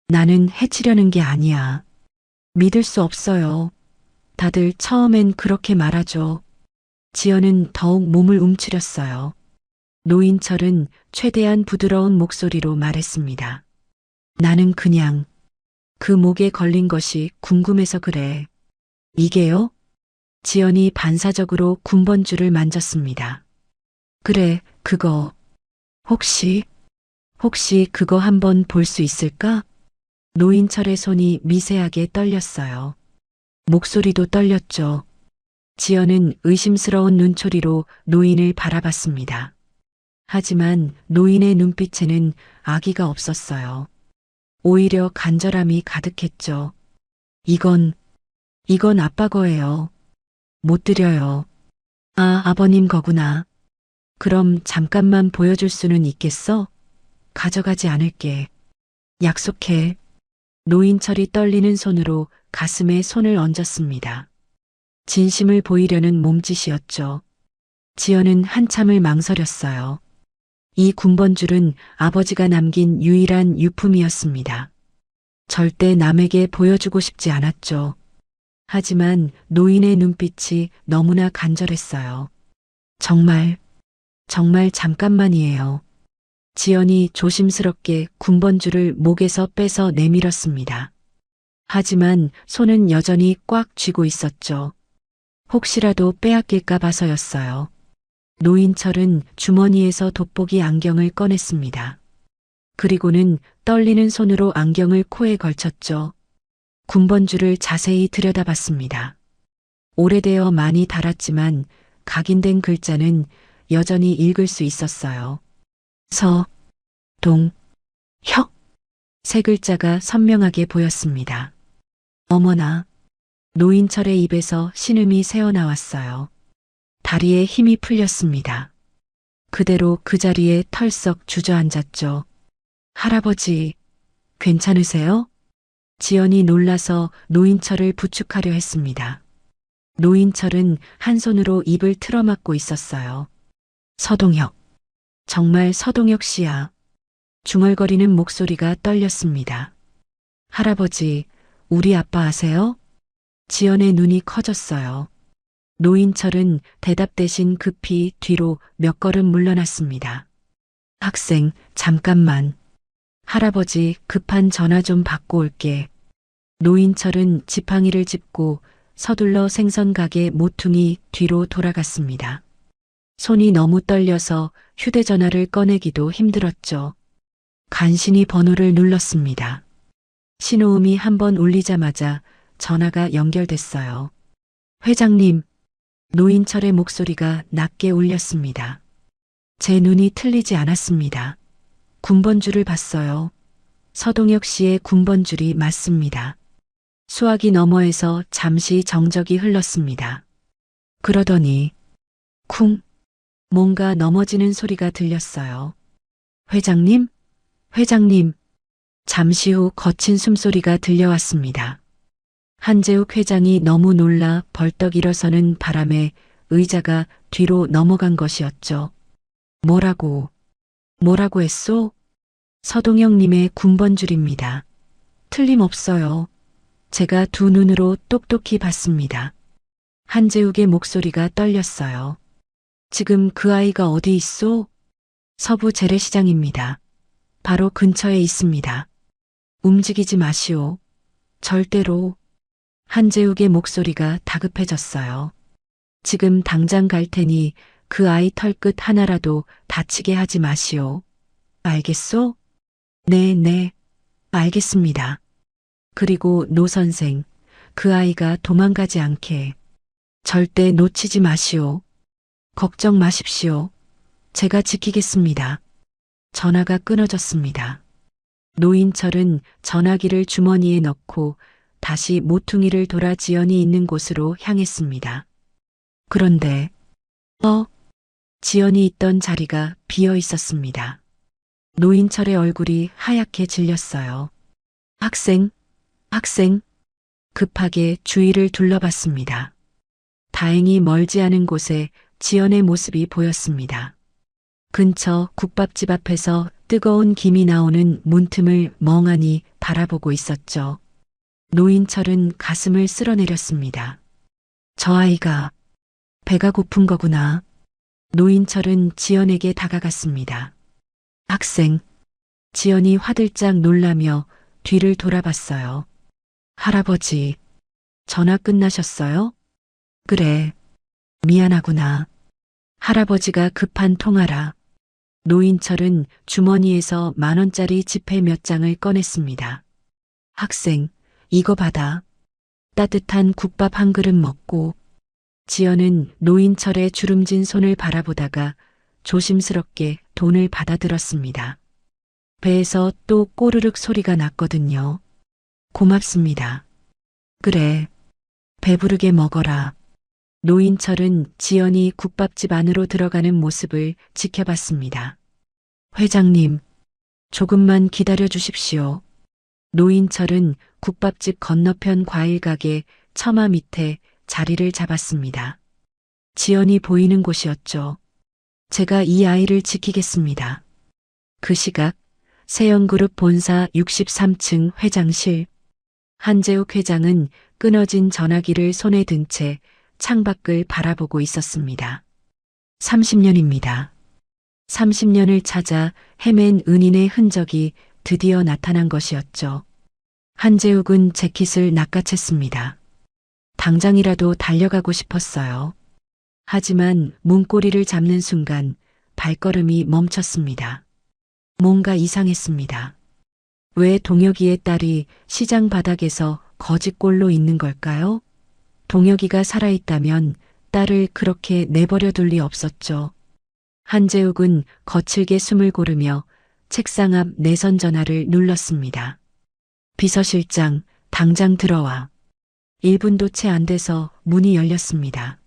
나는 해치려는 게 아니야. 믿을 수 없어요. 다들 처음엔 그렇게 말하죠. 지연은 더욱 몸을 움츠렸어요. 노인철은 최대한 부드러운 목소리로 말했습니다. 나는 그냥 그 목에 걸린 것이 궁금해서 그래. 이게요? 지연이 반사적으로 군번줄을 만졌습니다. 그래, 그거. 혹시 그거 한번 볼 수 있을까? 노인철의 손이 미세하게 떨렸어요. 목소리도 떨렸죠. 지연은 의심스러운 눈초리로 노인을 바라봤습니다. 하지만 노인의 눈빛에는 악의가 없었어요. 오히려 간절함이 가득했죠. 이건 아빠 거예요. 못 드려요. 아, 아버님 거구나. 그럼 잠깐만 보여줄 수는 있겠어? 가져가지 않을게. 약속해. 노인철이 떨리는 손으로 가슴에 손을 얹었습니다. 진심을 보이려는 몸짓이었죠. 지연은 한참을 망설였어요. 이 군번줄은 아버지가 남긴 유일한 유품이었습니다. 절대 남에게 보여주고 싶지 않았죠. 하지만 노인의 눈빛이 너무나 간절했어요. 정말 잠깐만이에요. 지연이 조심스럽게 군번줄을 목에서 빼서 내밀었습니다. 하지만 손은 여전히 꽉 쥐고 있었죠. 혹시라도 빼앗길까 봐서였어요. 노인철은 주머니에서 돋보기 안경을 꺼냈습니다. 그리고는 떨리는 손으로 안경을 코에 걸쳤죠. 군번줄을 자세히 들여다봤습니다. 오래되어 많이 닳았지만 각인된 글자는 여전히 읽을 수 있었어요. 서, 동, 혁. 세 글자가 선명하게 보였습니다. 어머나. 노인철의 입에서 신음이 새어나왔어요. 다리에 힘이 풀렸습니다. 그대로 그 자리에 털썩 주저앉았죠. 할아버지, 괜찮으세요? 지연이 놀라서 노인철을 부축하려 했습니다. 노인철은 한 손으로 입을 틀어막고 있었어요. 서동혁. 정말 서동혁 씨야. 중얼거리는 목소리가 떨렸습니다. 할아버지, 우리 아빠 아세요? 지연의 눈이 커졌어요. 노인철은 대답 대신 급히 뒤로 몇 걸음 물러났습니다. 학생, 잠깐만. 할아버지, 급한 전화 좀 받고 올게. 노인철은 지팡이를 짚고 서둘러 생선가게 모퉁이 뒤로 돌아갔습니다. 손이 너무 떨려서 휴대전화를 꺼내기도 힘들었죠. 간신히 번호를 눌렀습니다. 신호음이 한번 울리자마자 전화가 연결됐어요. 회장님, 노인철의 목소리가 낮게 울렸습니다. 제 눈이 틀리지 않았습니다. 군번줄을 봤어요. 서동혁 씨의 군번줄이 맞습니다. 수화기 너머에서 잠시 정적이 흘렀습니다. 그러더니 쿵, 뭔가 넘어지는 소리가 들렸어요. 회장님? 회장님. 잠시 후 거친 숨소리가 들려왔습니다. 한재욱 회장이 너무 놀라 벌떡 일어서는 바람에 의자가 뒤로 넘어간 것이었죠. 뭐라고 했소? 서동혁님의 군번줄입니다. 틀림없어요. 제가 두 눈으로 똑똑히 봤습니다. 한재욱의 목소리가 떨렸어요. 지금 그 아이가 어디 있소? 서부 재래시장입니다. 바로 근처에 있습니다. 움직이지 마시오. 절대로. 한재욱의 목소리가 다급해졌어요. 지금 당장 갈 테니 그 아이 털끝 하나라도 다치게 하지 마시오. 알겠소? 네, 알겠습니다. 그리고 노 선생, 그 아이가 도망가지 않게 절대 놓치지 마시오. 걱정 마십시오. 제가 지키겠습니다. 전화가 끊어졌습니다. 노인철은 전화기를 주머니에 넣고 다시 모퉁이를 돌아 지연이 있는 곳으로 향했습니다. 그런데, 지연이 있던 자리가 비어 있었습니다. 노인철의 얼굴이 하얗게 질렸어요. 학생. 급하게 주위를 둘러봤습니다. 다행히 멀지 않은 곳에 지연의 모습이 보였습니다. 근처 국밥집 앞에서 뜨거운 김이 나오는 문틈을 멍하니 바라보고 있었죠. 노인철은 가슴을 쓸어내렸습니다. 저 아이가 배가 고픈 거구나. 노인철은 지연에게 다가갔습니다. 학생. 지연이 화들짝 놀라며 뒤를 돌아봤어요. 할아버지, 전화 끝나셨어요? 그래. 미안하구나. 할아버지가 급한 통화라. 노인철은 주머니에서 10,000원짜리 지폐 몇 장을 꺼냈습니다. 학생, 이거 받아. 따뜻한 국밥 한 그릇 먹고. 지연은 노인철의 주름진 손을 바라보다가 조심스럽게 돈을 받아들었습니다. 배에서 또 꼬르륵 소리가 났거든요. 고맙습니다. 그래, 배부르게 먹어라. 노인철은 지연이 국밥집 안으로 들어가는 모습을 지켜봤습니다. 회장님, 조금만 기다려 주십시오. 노인철은 국밥집 건너편 과일 가게 처마 밑에 자리를 잡았습니다. 지연이 보이는 곳이었죠. 제가 이 아이를 지키겠습니다. 그 시각 세영그룹 본사 63층 회장실. 한재욱 회장은 끊어진 전화기를 손에 든 채 창밖을 바라보고 있었습니다. 30년입니다. 30년을 찾아 헤맨 은인의 흔적이 드디어 나타난 것이었죠. 한재욱은 재킷을 낚아챘습니다. 당장이라도 달려가고 싶었어요. 하지만 문고리를 잡는 순간 발걸음이 멈췄습니다. 뭔가 이상했습니다. 왜 동혁이의 딸이 시장 바닥에서 거지꼴로 있는 걸까요? 동혁이가 살아있다면 딸을 그렇게 내버려 둘 리 없었죠. 한재욱은 거칠게 숨을 고르며 책상 앞 내선 전화를 눌렀습니다. 비서실장, 당장 들어와. 1분도 채 안 돼서 문이 열렸습니다.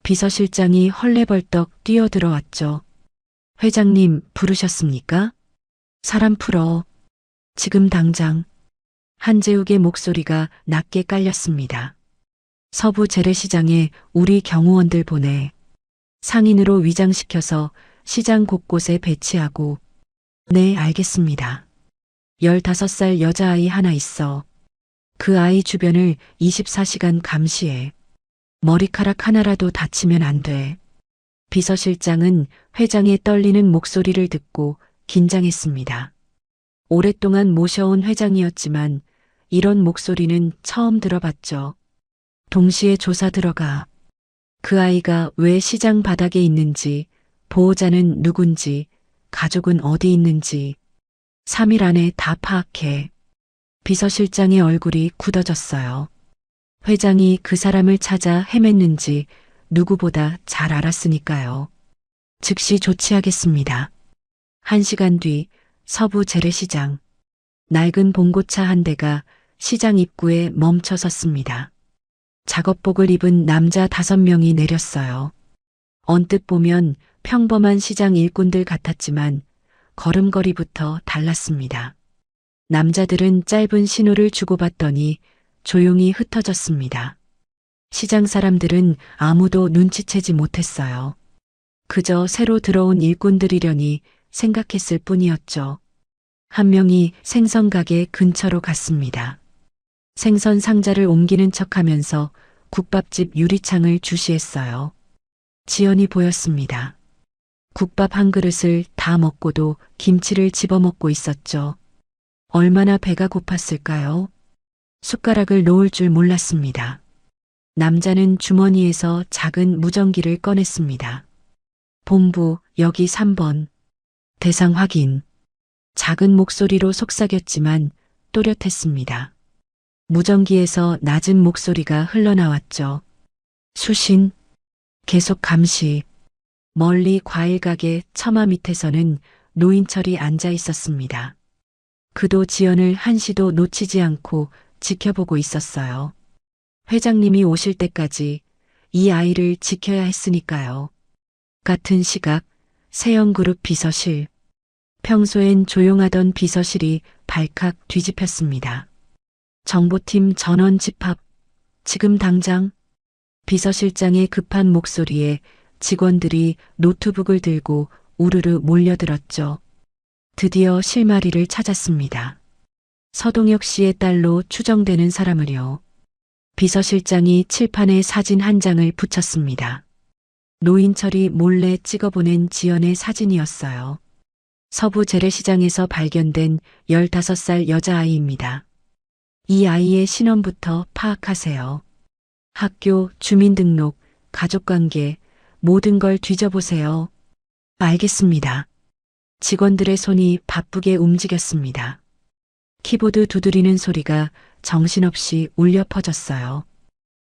비서실장이 헐레벌떡 뛰어들어왔죠. 회장님 부르셨습니까? 사람 풀어. 지금 당장. 한재욱의 목소리가 낮게 깔렸습니다. 서부 재래시장에 우리 경호원들 보내. 상인으로 위장시켜서 시장 곳곳에 배치하고. 네, 알겠습니다. 15살 여자아이 하나 있어. 그 아이 주변을 24시간 감시해. 머리카락 하나라도 다치면 안 돼. 비서실장은 회장의 떨리는 목소리를 듣고 긴장했습니다. 오랫동안 모셔온 회장이었지만 이런 목소리는 처음 들어봤죠. 동시에 조사 들어가. 그 아이가 왜 시장 바닥에 있는지, 보호자는 누군지, 가족은 어디 있는지 3일 안에 다 파악해. 비서실장의 얼굴이 굳어졌어요. 회장이 그 사람을 찾아 헤맸는지 누구보다 잘 알았으니까요. 즉시 조치하겠습니다. 1시간 뒤 서부 재래시장. 낡은 봉고차 한 대가 시장 입구에 멈춰 섰습니다. 작업복을 입은 남자 5명이 내렸어요. 언뜻 보면 평범한 시장 일꾼들 같았지만 걸음걸이부터 달랐습니다. 남자들은 짧은 신호를 주고받더니 조용히 흩어졌습니다. 시장 사람들은 아무도 눈치채지 못했어요. 그저 새로 들어온 일꾼들이려니 생각했을 뿐이었죠. 한 명이 생선 가게 근처로 갔습니다. 생선 상자를 옮기는 척하면서 국밥집 유리창을 주시했어요. 지연이 보였습니다. 국밥 한 그릇을 다 먹고도 김치를 집어먹고 있었죠. 얼마나 배가 고팠을까요? 숟가락을 놓을 줄 몰랐습니다. 남자는 주머니에서 작은 무전기를 꺼냈습니다. 본부, 여기 3번. 대상 확인. 작은 목소리로 속삭였지만 또렷했습니다. 무전기에서 낮은 목소리가 흘러나왔죠. 수신. 계속 감시. 멀리 과일 가게 처마 밑에서는 노인철이 앉아 있었습니다. 그도 지연을 한시도 놓치지 않고 지켜보고 있었어요. 회장님이 오실 때까지 이 아이를 지켜야 했으니까요. 같은 시각 세영그룹 비서실. 평소엔 조용하던 비서실이 발칵 뒤집혔습니다. 정보팀 전원 집합. 지금 당장. 비서실장의 급한 목소리에 직원들이 노트북을 들고 우르르 몰려들었죠. 드디어 실마리를 찾았습니다. 서동혁 씨의 딸로 추정되는 사람을요. 비서실장이 칠판에 사진 한 장을 붙였습니다. 노인철이 몰래 찍어보낸 지연의 사진이었어요. 서부 재래시장에서 발견된 15살 여자아이입니다. 이 아이의 신원부터 파악하세요. 학교, 주민등록, 가족관계, 모든 걸 뒤져보세요. 알겠습니다. 직원들의 손이 바쁘게 움직였습니다. 키보드 두드리는 소리가 정신없이 울려 퍼졌어요.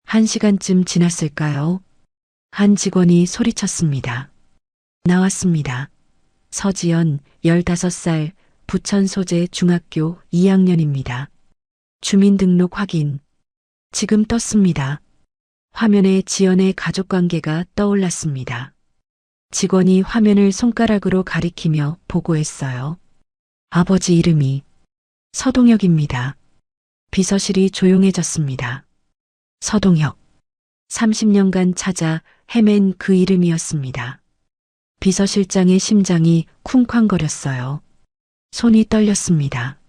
1시간쯤 지났을까요? 한 직원이 소리쳤습니다. 나왔습니다. 서지연, 15살, 부천 소재 중학교 2학년입니다. 주민등록 확인. 지금 떴습니다. 화면에 지연의 가족관계가 떠올랐습니다. 직원이 화면을 손가락으로 가리키며 보고했어요. 아버지 이름이 서동혁입니다. 비서실이 조용해졌습니다. 서동혁. 30년간 찾아 헤맨 그 이름이었습니다. 비서실장의 심장이 쿵쾅거렸어요. 손이 떨렸습니다.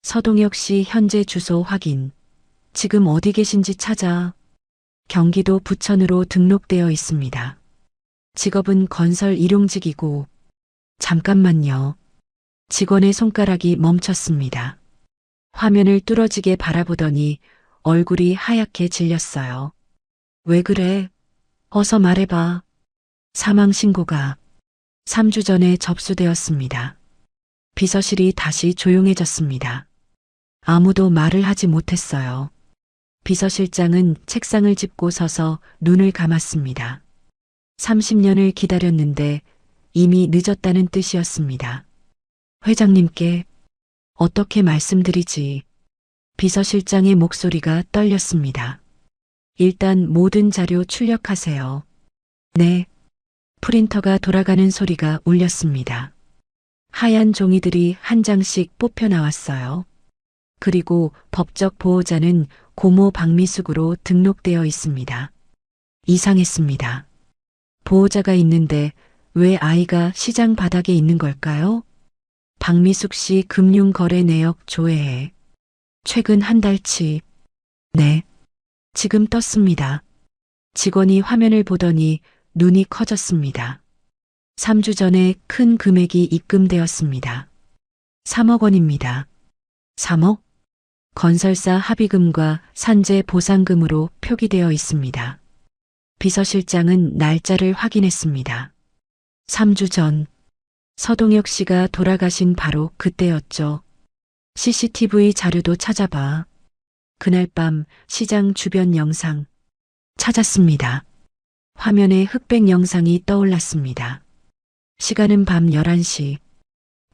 서동혁 씨 현재 주소 확인. 지금 어디 계신지 찾아. 경기도 부천으로 등록되어 있습니다. 직업은 건설 일용직이고. 잠깐만요. 직원의 손가락이 멈췄습니다. 화면을 뚫어지게 바라보더니 얼굴이 하얗게 질렸어요. 왜 그래? 어서 말해봐. 사망신고가 3주 전에 접수되었습니다. 비서실이 다시 조용해졌습니다. 아무도 말을 하지 못했어요. 비서실장은 책상을 짚고 서서 눈을 감았습니다. 30년을 기다렸는데 이미 늦었다는 뜻이었습니다. 회장님께 어떻게 말씀드리지? 비서실장의 목소리가 떨렸습니다. 일단 모든 자료 출력하세요. 네. 프린터가 돌아가는 소리가 울렸습니다. 하얀 종이들이 한 장씩 뽑혀 나왔어요. 그리고 법적 보호자는 고모 박미숙으로 등록되어 있습니다. 이상했습니다. 보호자가 있는데 왜 아이가 시장 바닥에 있는 걸까요? 박미숙 씨 금융거래 내역 조회해. 최근 한 달치. 네. 지금 떴습니다. 직원이 화면을 보더니 눈이 커졌습니다. 3주 전에 큰 금액이 입금되었습니다. 3억 원입니다. 3억? 건설사 합의금과 산재 보상금으로 표기되어 있습니다. 비서실장은 날짜를 확인했습니다. 3주 전, 서동혁 씨가 돌아가신 바로 그때였죠. CCTV 자료도 찾아봐. 그날 밤 시장 주변 영상 찾았습니다. 화면에 흑백 영상이 떠올랐습니다. 시간은 밤 11시.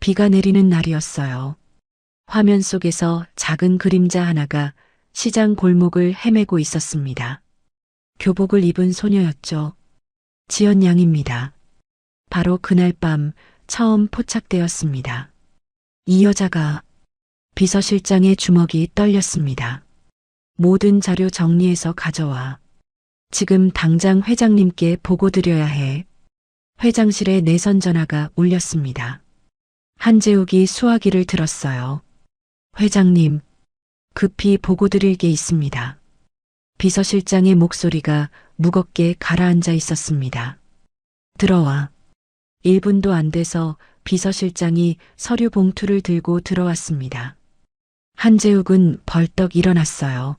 비가 내리는 날이었어요. 화면 속에서 작은 그림자 하나가 시장 골목을 헤매고 있었습니다. 교복을 입은 소녀였죠. 지연 양입니다. 바로 그날 밤 처음 포착되었습니다. 이 여자가. 비서실장의 주먹이 떨렸습니다. 모든 자료 정리해서 가져와. 지금 당장 회장님께 보고드려야 해. 회장실에 내선 전화가 울렸습니다. 한재욱이 수화기를 들었어요. 회장님, 급히 보고드릴 게 있습니다. 비서실장의 목소리가 무겁게 가라앉아 있었습니다. 들어와. 1분도 안 돼서 비서실장이 서류 봉투를 들고 들어왔습니다. 한재욱은 벌떡 일어났어요.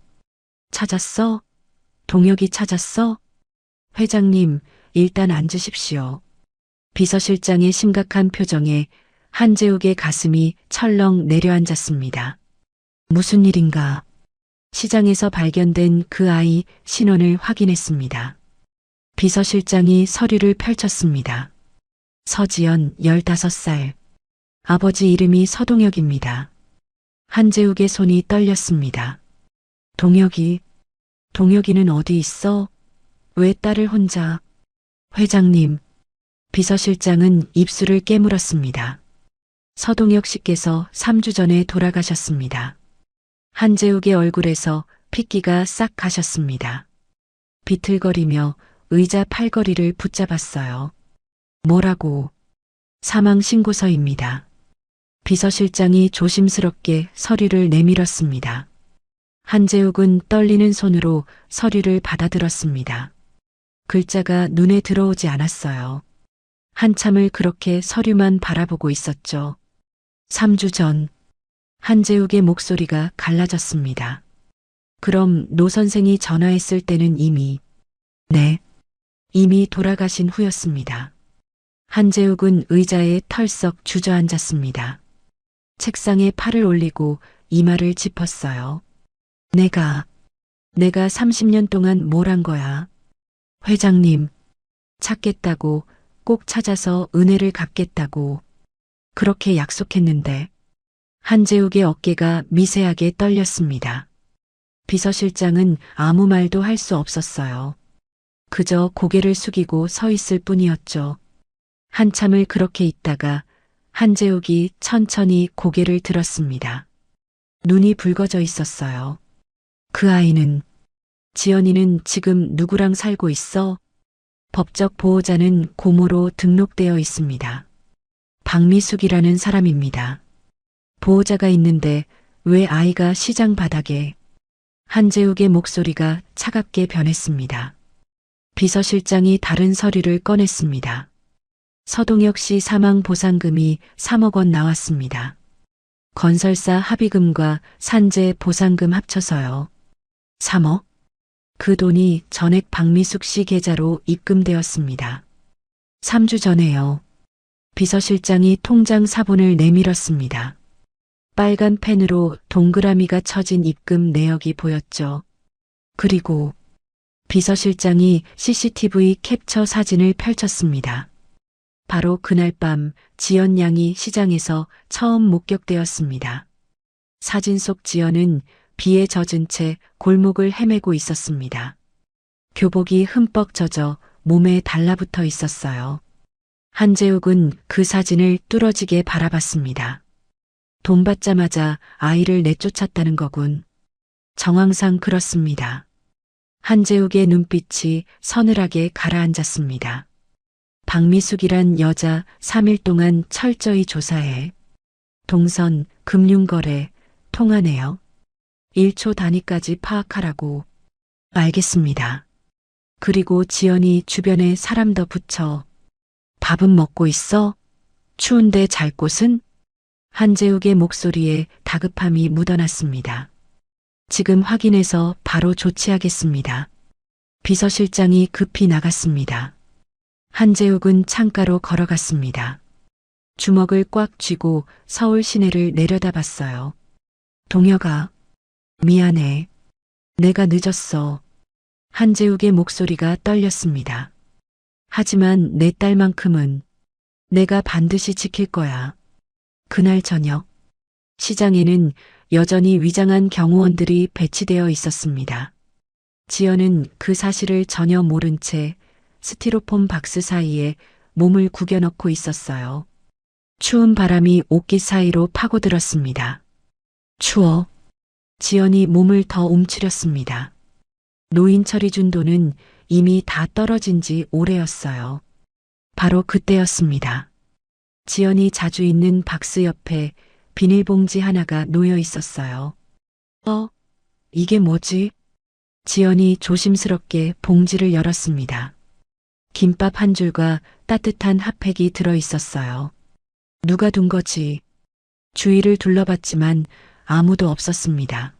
찾았어? 동혁이 찾았어? 회장님, 일단 앉으십시오. 비서실장의 심각한 표정에 한재욱의 가슴이 철렁 내려앉았습니다. 무슨 일인가? 시장에서 발견된 그 아이 신원을 확인했습니다. 비서실장이 서류를 펼쳤습니다. 서지연 15살. 아버지 이름이 서동혁입니다. 한재욱의 손이 떨렸습니다. 동혁이는 어디 있어? 왜 딸을 혼자? 회장님, 비서실장은 입술을 깨물었습니다. 서동혁 씨께서 3주 전에 돌아가셨습니다. 한재욱의 얼굴에서 핏기가 싹 가셨습니다. 비틀거리며 의자 팔걸이를 붙잡았어요. 뭐라고? 사망신고서입니다. 비서실장이 조심스럽게 서류를 내밀었습니다. 한재욱은 떨리는 손으로 서류를 받아들었습니다. 글자가 눈에 들어오지 않았어요. 한참을 그렇게 서류만 바라보고 있었죠. 3주 전, 한재욱의 목소리가 갈라졌습니다. 그럼 노 선생이 전화했을 때는 네, 이미 돌아가신 후였습니다. 한재욱은 의자에 털썩 주저앉았습니다. 책상에 팔을 올리고 이마를 짚었어요. 내가 30년 동안 뭘 한 거야? 회장님, 찾겠다고, 꼭 찾아서 은혜를 갚겠다고, 그렇게 약속했는데, 한재욱의 어깨가 미세하게 떨렸습니다. 비서실장은 아무 말도 할 수 없었어요. 그저 고개를 숙이고 서 있을 뿐이었죠. 한참을 그렇게 있다가 한재욱이 천천히 고개를 들었습니다. 눈이 붉어져 있었어요. 그 아이는, 지연이는 지금 누구랑 살고 있어? 법적 보호자는 고모로 등록되어 있습니다. 박미숙이라는 사람입니다. 보호자가 있는데 왜 아이가 시장 바닥에? 한재욱의 목소리가 차갑게 변했습니다. 비서실장이 다른 서류를 꺼냈습니다. 서동혁 씨 사망 보상금이 3억 원 나왔습니다. 건설사 합의금과 산재 보상금 합쳐서요. 3억? 그 돈이 전액 박미숙 씨 계좌로 입금되었습니다. 3주 전에요. 비서실장이 통장 사본을 내밀었습니다. 빨간 펜으로 동그라미가 쳐진 입금 내역이 보였죠. 그리고 비서실장이 CCTV 캡처 사진을 펼쳤습니다. 바로 그날 밤 지연 양이 시장에서 처음 목격되었습니다. 사진 속 지연은 비에 젖은 채 골목을 헤매고 있었습니다. 교복이 흠뻑 젖어 몸에 달라붙어 있었어요. 한재욱은 그 사진을 뚫어지게 바라봤습니다. 돈 받자마자 아이를 내쫓았다는 거군. 정황상 그렇습니다. 한재욱의 눈빛이 서늘하게 가라앉았습니다. 박미숙이란 여자 3일 동안 철저히 조사해. 동선, 금융거래, 통화내역, 1초 단위까지 파악하라고. 알겠습니다. 그리고 지연이 주변에 사람 더 붙여. 밥은 먹고 있어? 추운데 잘 곳은? 한재욱의 목소리에 다급함이 묻어났습니다. 지금 확인해서 바로 조치하겠습니다. 비서실장이 급히 나갔습니다. 한재욱은 창가로 걸어갔습니다. 주먹을 꽉 쥐고 서울 시내를 내려다봤어요. 동혁아, 미안해. 내가 늦었어. 한재욱의 목소리가 떨렸습니다. 하지만 내 딸만큼은 내가 반드시 지킬 거야. 그날 저녁, 시장에는 여전히 위장한 경호원들이 배치되어 있었습니다. 지연은 그 사실을 전혀 모른 채 스티로폼 박스 사이에 몸을 구겨 넣고 있었어요. 추운 바람이 옷깃 사이로 파고들었습니다. 추워. 지연이 몸을 더 움츠렸습니다. 노인철이 준 돈은 이미 다 떨어진 지 오래였어요. 바로 그때였습니다. 지연이 자주 있는 박스 옆에 비닐봉지 하나가 놓여 있었어요. 이게 뭐지? 지연이 조심스럽게 봉지를 열었습니다. 김밥 한 줄과 따뜻한 핫팩이 들어 있었어요. 누가 둔 거지? 주위를 둘러봤지만 아무도 없었습니다.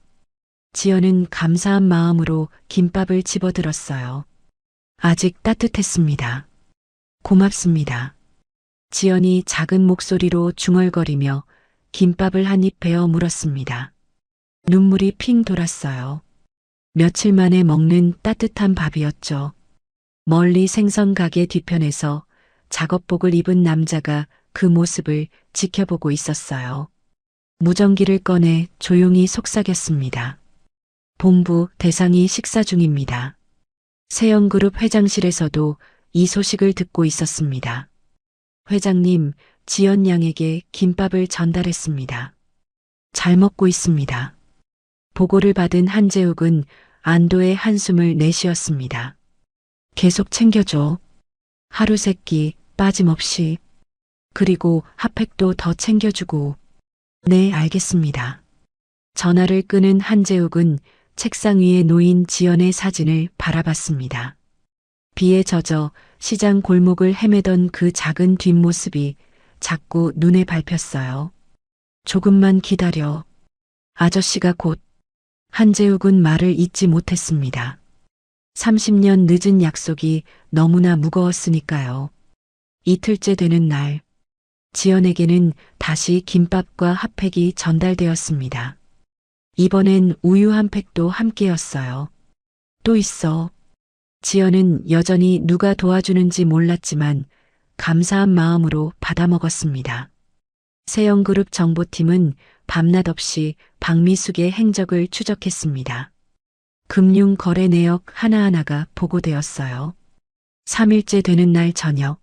지연은 감사한 마음으로 김밥을 집어들었어요. 아직 따뜻했습니다. 고맙습니다. 지연이 작은 목소리로 중얼거리며 김밥을 한 입 베어 물었습니다. 눈물이 핑 돌았어요. 며칠 만에 먹는 따뜻한 밥이었죠. 멀리 생선 가게 뒤편에서 작업복을 입은 남자가 그 모습을 지켜보고 있었어요. 무전기를 꺼내 조용히 속삭였습니다. 본부 대상이 식사 중입니다. 세영그룹 회장실에서도 이 소식을 듣고 있었습니다. 회장님, 지연 양에게 김밥을 전달했습니다. 잘 먹고 있습니다. 보고를 받은 한재욱은 안도의 한숨을 내쉬었습니다. 계속 챙겨줘. 하루 세끼 빠짐없이. 그리고 핫팩도 더 챙겨주고. 네, 알겠습니다. 전화를 끄는 한재욱은 책상 위에 놓인 지연의 사진을 바라봤습니다. 비에 젖어 시장 골목을 헤매던 그 작은 뒷모습이 자꾸 눈에 밟혔어요. 조금만 기다려. 아저씨가 곧. 한재욱은 말을 잇지 못했습니다. 30년 늦은 약속이 너무나 무거웠으니까요. 이틀째 되는 날, 지연에게는 다시 김밥과 핫팩이 전달되었습니다. 이번엔 우유 한 팩도 함께였어요. 또 있어. 지연은 여전히 누가 도와주는지 몰랐지만 감사한 마음으로 받아먹었습니다. 세영그룹 정보팀은 밤낮 없이 박미숙의 행적을 추적했습니다. 금융 거래 내역 하나하나가 보고되었어요. 3일째 되는 날 저녁,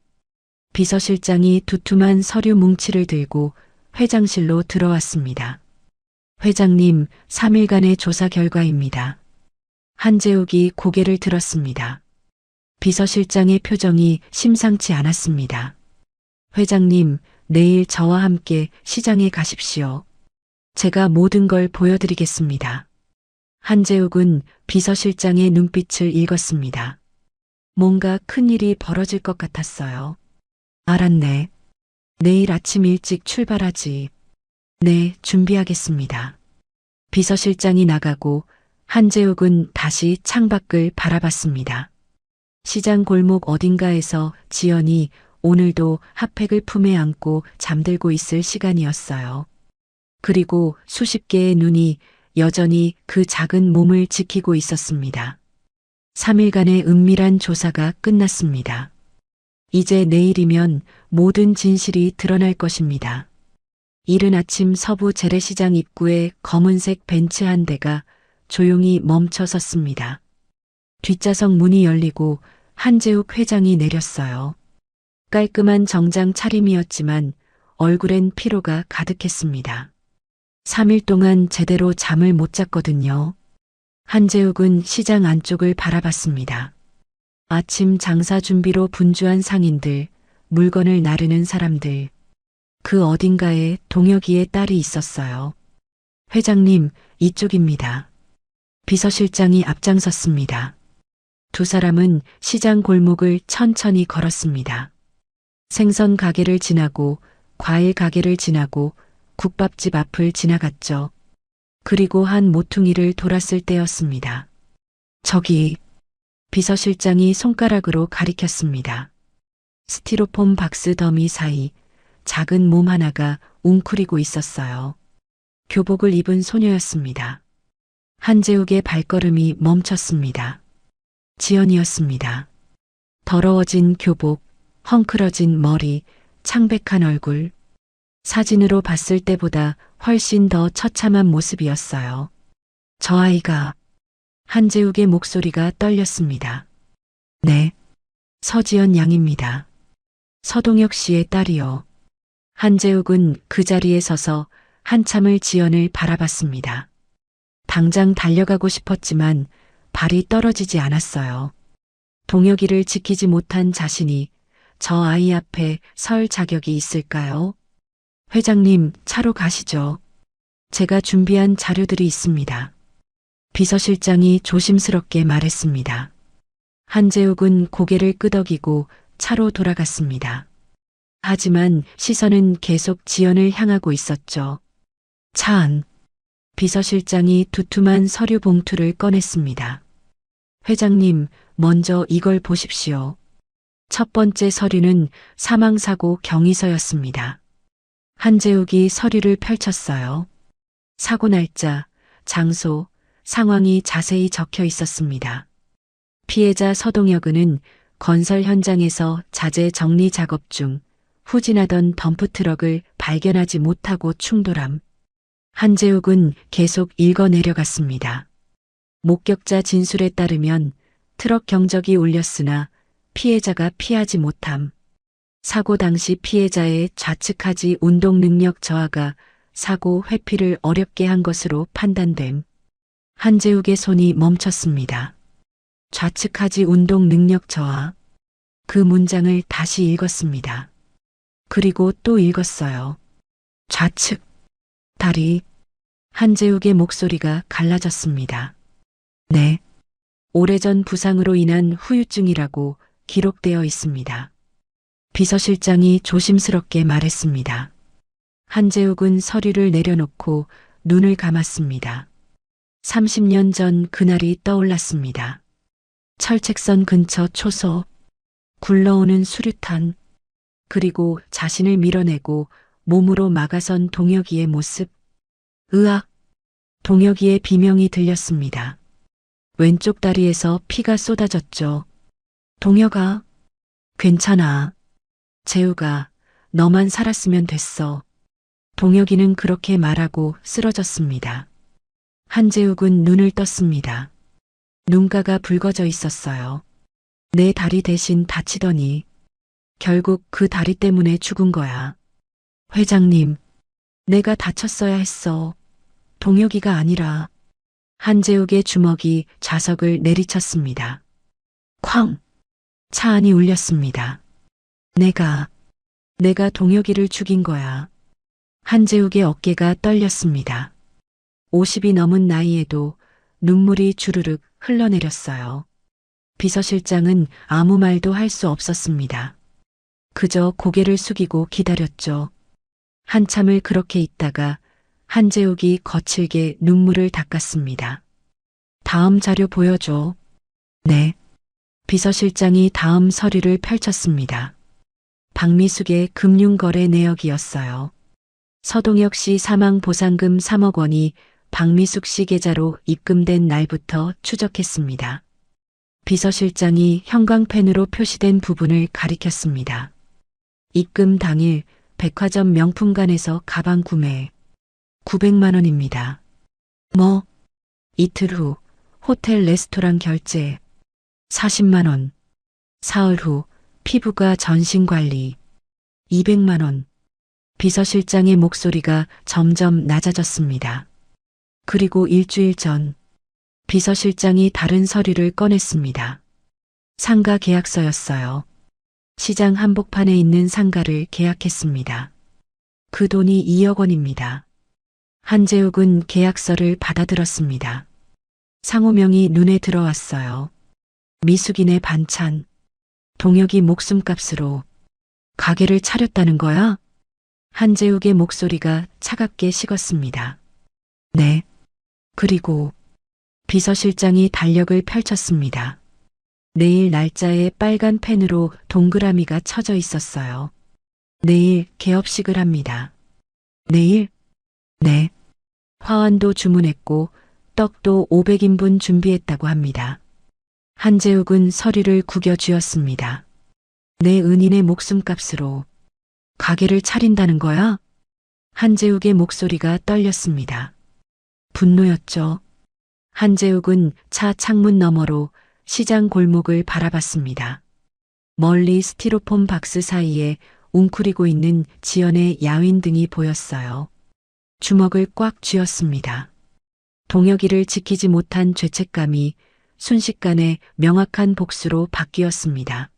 비서실장이 두툼한 서류 뭉치를 들고 회장실로 들어왔습니다. 회장님, 3일간의 조사 결과입니다. 한재욱이 고개를 들었습니다. 비서실장의 표정이 심상치 않았습니다. 회장님, 내일 저와 함께 시장에 가십시오. 제가 모든 걸 보여드리겠습니다. 한재욱은 비서실장의 눈빛을 읽었습니다. 뭔가 큰일이 벌어질 것 같았어요. 알았네. 내일 아침 일찍 출발하지. 네, 준비하겠습니다. 비서실장이 나가고 한재욱은 다시 창밖을 바라봤습니다. 시장 골목 어딘가에서 지연이 오늘도 핫팩을 품에 안고 잠들고 있을 시간이었어요. 그리고 수십 개의 눈이 여전히 그 작은 몸을 지키고 있었습니다. 3일간의 은밀한 조사가 끝났습니다. 이제 내일이면 모든 진실이 드러날 것입니다. 이른 아침 서부 재래시장 입구에 검은색 벤츠 한 대가 조용히 멈춰 섰습니다. 뒷좌석 문이 열리고 한재욱 회장이 내렸어요. 깔끔한 정장 차림이었지만 얼굴엔 피로가 가득했습니다. 3일 동안 제대로 잠을 못 잤거든요. 한재욱은 시장 안쪽을 바라봤습니다. 아침 장사 준비로 분주한 상인들, 물건을 나르는 사람들. 그 어딘가에 동혁이의 딸이 있었어요. 회장님, 이쪽입니다. 비서실장이 앞장섰습니다. 두 사람은 시장 골목을 천천히 걸었습니다. 생선 가게를 지나고 과일 가게를 지나고 국밥집 앞을 지나갔죠. 그리고 한 모퉁이를 돌았을 때였습니다. 저기, 비서실장이 손가락으로 가리켰습니다. 스티로폼 박스 더미 사이 작은 몸 하나가 웅크리고 있었어요. 교복을 입은 소녀였습니다. 한재욱의 발걸음이 멈췄습니다. 지연이었습니다. 더러워진 교복, 헝클어진 머리, 창백한 얼굴. 사진으로 봤을 때보다 훨씬 더 처참한 모습이었어요. 저 아이가... 한재욱의 목소리가 떨렸습니다. 네, 서지연 양입니다. 서동혁 씨의 딸이요. 한재욱은 그 자리에 서서 한참을 지연을 바라봤습니다. 당장 달려가고 싶었지만 발이 떨어지지 않았어요. 동혁이를 지키지 못한 자신이 저 아이 앞에 설 자격이 있을까요? 회장님, 차로 가시죠. 제가 준비한 자료들이 있습니다. 비서실장이 조심스럽게 말했습니다. 한재욱은 고개를 끄덕이고 차로 돌아갔습니다. 하지만 시선은 계속 지연을 향하고 있었죠. 차 안. 비서실장이 두툼한 서류 봉투를 꺼냈습니다. 회장님, 먼저 이걸 보십시오. 첫 번째 서류는 사망사고 경위서였습니다. 한재욱이 서류를 펼쳤어요. 사고 날짜, 장소, 상황이 자세히 적혀 있었습니다. 피해자 서동혁은 건설 현장에서 자재 정리 작업 중 후진하던 덤프트럭을 발견하지 못하고 충돌함. 한재욱은 계속 읽어 내려갔습니다. 목격자 진술에 따르면 트럭 경적이 울렸으나 피해자가 피하지 못함. 사고 당시 피해자의 좌측 하지 운동 능력 저하가 사고 회피를 어렵게 한 것으로 판단됨. 한재욱의 손이 멈췄습니다. 좌측 하지 운동 능력 저하. 그 문장을 다시 읽었습니다. 그리고 또 읽었어요. 좌측, 다리. 한재욱의 목소리가 갈라졌습니다. 네. 오래전 부상으로 인한 후유증이라고 기록되어 있습니다. 비서실장이 조심스럽게 말했습니다. 한재욱은 서류를 내려놓고 눈을 감았습니다. 30년 전 그날이 떠올랐습니다. 철책선 근처 초소, 굴러오는 수류탄, 그리고 자신을 밀어내고 몸으로 막아선 동혁이의 모습. 으악! 동혁이의 비명이 들렸습니다. 왼쪽 다리에서 피가 쏟아졌죠. 동혁아, 괜찮아. 재우가, 너만 살았으면 됐어. 동혁이는 그렇게 말하고 쓰러졌습니다. 한재욱은 눈을 떴습니다. 눈가가 붉어져 있었어요. 내 다리 대신 다치더니 결국 그 다리 때문에 죽은 거야. 회장님, 내가 다쳤어야 했어. 동혁이가 아니라. 한재욱의 주먹이 좌석을 내리쳤습니다. 쾅! 차 안이 울렸습니다. 내가 동혁이를 죽인 거야. 한재욱의 어깨가 떨렸습니다. 50이 넘은 나이에도 눈물이 주르륵 흘러내렸어요. 비서실장은 아무 말도 할 수 없었습니다. 그저 고개를 숙이고 기다렸죠. 한참을 그렇게 있다가 한재욱이 거칠게 눈물을 닦았습니다. 다음 자료 보여줘. 네. 비서실장이 다음 서류를 펼쳤습니다. 박미숙의 금융거래 내역이었어요. 서동혁 씨 사망 보상금 3억 원이 박미숙 씨 계좌로 입금된 날부터 추적했습니다. 비서실장이 형광펜으로 표시된 부분을 가리켰습니다. 입금 당일 백화점 명품관에서 가방 구매 900만 원입니다. 이틀 후 호텔 레스토랑 결제 40만 원. 사흘 후 피부과 전신 관리 200만 원. 비서실장의 목소리가 점점 낮아졌습니다. 그리고 일주일 전 비서실장이 다른 서류를 꺼냈습니다. 상가 계약서였어요. 시장 한복판에 있는 상가를 계약했습니다. 그 돈이 2억 원입니다. 한재욱은 계약서를 받아들었습니다. 상호명이 눈에 들어왔어요. 미숙인의 반찬. 동혁이 목숨값으로 가게를 차렸다는 거야? 한재욱의 목소리가 차갑게 식었습니다. 네. 그리고 비서실장이 달력을 펼쳤습니다. 내일 날짜에 빨간 펜으로 동그라미가 쳐져 있었어요. 내일 개업식을 합니다. 내일? 네. 화환도 주문했고 떡도 500인분 준비했다고 합니다. 한재욱은 서류를 구겨 쥐었습니다. 내 은인의 목숨값으로 가게를 차린다는 거야? 한재욱의 목소리가 떨렸습니다. 분노였죠. 한재욱은 차 창문 너머로 시장 골목을 바라봤습니다. 멀리 스티로폼 박스 사이에 웅크리고 있는 지연의 야윈등이 보였어요. 주먹을 꽉 쥐었습니다. 동혁이를 지키지 못한 죄책감이 순식간에 명확한 복수로 바뀌었습니다.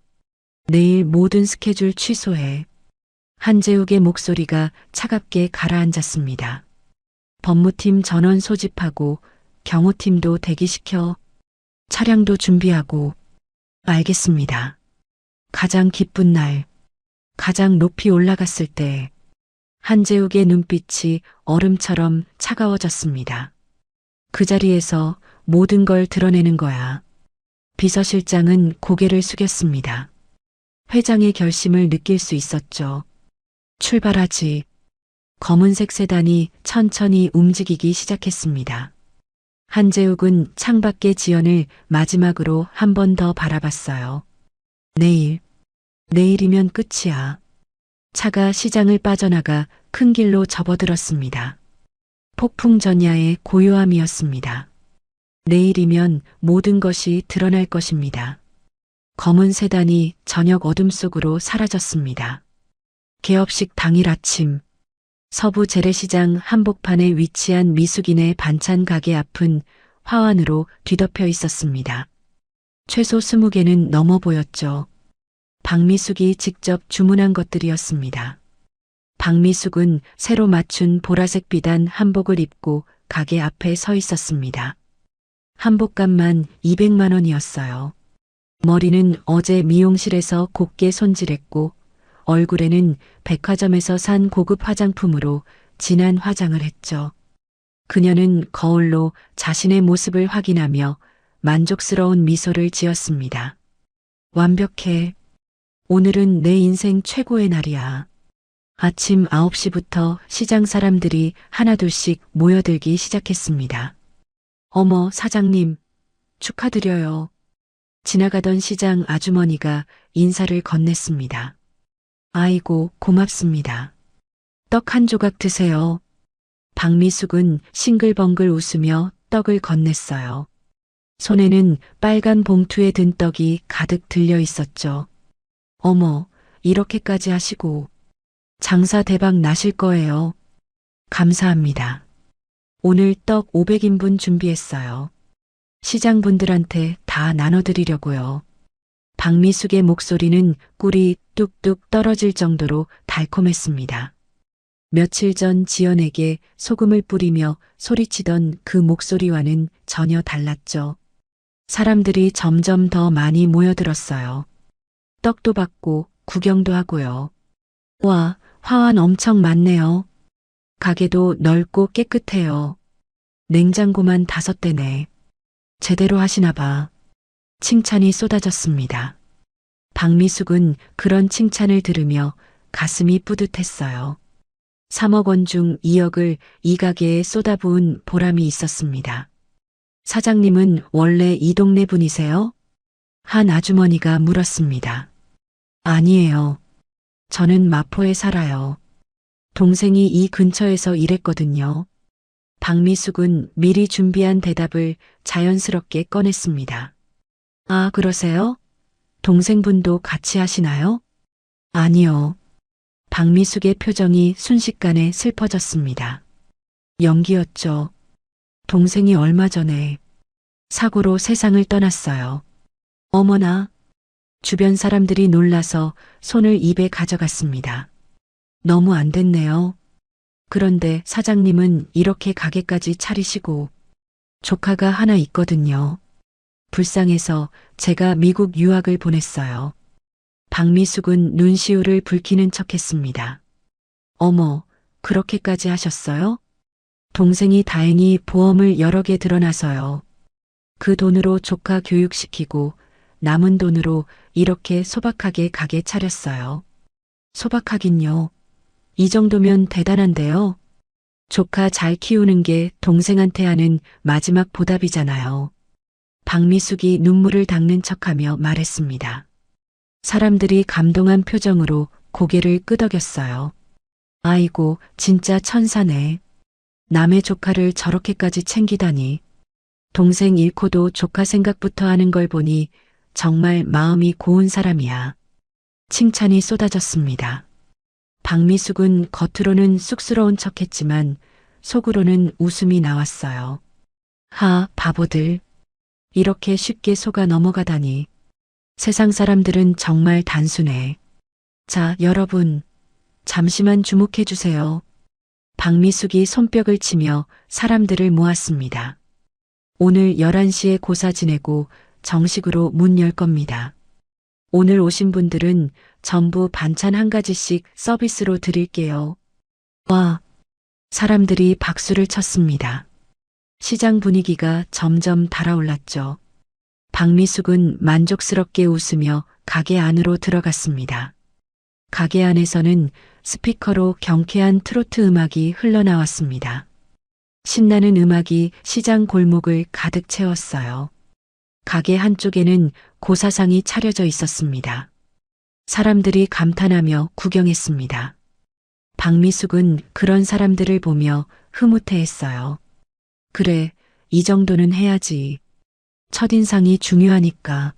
내일 모든 스케줄 취소해. 한재욱의 목소리가 차갑게 가라앉았습니다. 법무팀 전원 소집하고 경호팀도 대기시켜. 차량도 준비하고. 알겠습니다. 가장 기쁜 날, 가장 높이 올라갔을 때 한재욱의 눈빛이 얼음처럼 차가워졌습니다. 그 자리에서 모든 걸 드러내는 거야. 비서실장은 고개를 숙였습니다. 회장의 결심을 느낄 수 있었죠. 출발하지. 검은색 세단이 천천히 움직이기 시작했습니다. 한재욱은 창밖의 지연을 마지막으로 한 번 더 바라봤어요. 내일이면 끝이야. 차가 시장을 빠져나가 큰 길로 접어들었습니다. 폭풍 전야의 고요함이었습니다. 내일이면 모든 것이 드러날 것입니다. 검은 세단이 저녁 어둠 속으로 사라졌습니다. 개업식 당일 아침, 서부 재래시장 한복판에 위치한 미숙인의 반찬 가게 앞은 화환으로 뒤덮여 있었습니다. 최소 20개는 넘어 보였죠. 박미숙이 직접 주문한 것들이었습니다. 박미숙은 새로 맞춘 보라색 비단 한복을 입고 가게 앞에 서 있었습니다. 한복값만 200만 원이었어요. 머리는 어제 미용실에서 곱게 손질했고 얼굴에는 백화점에서 산 고급 화장품으로 진한 화장을 했죠. 그녀는 거울로 자신의 모습을 확인하며 만족스러운 미소를 지었습니다. 완벽해. 오늘은 내 인생 최고의 날이야. 아침 9시부터 시장 사람들이 하나둘씩 모여들기 시작했습니다. 어머, 사장님, 축하드려요. 지나가던 시장 아주머니가 인사를 건넸습니다. 아이고, 고맙습니다. 떡 한 조각 드세요. 박미숙은 싱글벙글 웃으며 떡을 건넸어요. 손에는 빨간 봉투에 든 떡이 가득 들려 있었죠. 어머, 이렇게까지 하시고. 장사 대박 나실 거예요. 감사합니다. 오늘 떡 500인분 준비했어요. 시장분들한테 다 나눠드리려고요. 박미숙의 목소리는 꿀이 뚝뚝 떨어질 정도로 달콤했습니다. 며칠 전 지연에게 소금을 뿌리며 소리치던 그 목소리와는 전혀 달랐죠. 사람들이 점점 더 많이 모여들었어요. 떡도 받고 구경도 하고요. 와, 화환 엄청 많네요. 가게도 넓고 깨끗해요. 냉장고만 5대네. 제대로 하시나 봐. 칭찬이 쏟아졌습니다. 박미숙은 그런 칭찬을 들으며 가슴이 뿌듯했어요. 3억 원 중 2억을 이 가게에 쏟아부은 보람이 있었습니다. 사장님은 원래 이 동네 분이세요? 한 아주머니가 물었습니다. 아니에요. 저는 마포에 살아요. 동생이 이 근처에서 일했거든요. 박미숙은 미리 준비한 대답을 자연스럽게 꺼냈습니다. 아, 그러세요? 동생분도 같이 하시나요? 아니요. 박미숙의 표정이 순식간에 슬퍼졌습니다. 연기였죠. 동생이 얼마 전에 사고로 세상을 떠났어요. 어머나. 주변 사람들이 놀라서 손을 입에 가져갔습니다. 너무 안 됐네요. 그런데 사장님은 이렇게 가게까지 차리시고 조카가 하나 있거든요. 불쌍해서 제가 미국 유학을 보냈어요. 박미숙은 눈시울을 붉히는 척했습니다. 어머, 그렇게까지 하셨어요? 동생이 다행히 보험을 여러 개 들어놔서요. 그 돈으로 조카 교육시키고 남은 돈으로 이렇게 소박하게 가게 차렸어요. 소박하긴요. 이 정도면 대단한데요. 조카 잘 키우는 게 동생한테 하는 마지막 보답이잖아요. 박미숙이 눈물을 닦는 척하며 말했습니다. 사람들이 감동한 표정으로 고개를 끄덕였어요. 아이고, 진짜 천사네. 남의 조카를 저렇게까지 챙기다니. 동생 잃고도 조카 생각부터 하는 걸 보니 정말 마음이 고운 사람이야. 칭찬이 쏟아졌습니다. 박미숙은 겉으로는 쑥스러운 척했지만 속으로는 웃음이 나왔어요. 하, 바보들. 이렇게 쉽게 속아 넘어가다니. 세상 사람들은 정말 단순해. 자, 여러분. 잠시만 주목해 주세요. 박미숙이 손뼉을 치며 사람들을 모았습니다. 오늘 11시에 고사 지내고 정식으로 문 열 겁니다. 오늘 오신 분들은 전부 반찬 한 가지씩 서비스로 드릴게요. 와, 사람들이 박수를 쳤습니다. 시장 분위기가 점점 달아올랐죠. 박미숙은 만족스럽게 웃으며 가게 안으로 들어갔습니다. 가게 안에서는 스피커로 경쾌한 트로트 음악이 흘러나왔습니다. 신나는 음악이 시장 골목을 가득 채웠어요. 가게 한쪽에는 고사상이 차려져 있었습니다. 사람들이 감탄하며 구경했습니다. 박미숙은 그런 사람들을 보며 흐뭇해했어요. 그래, 이 정도는 해야지. 첫인상이 중요하니까.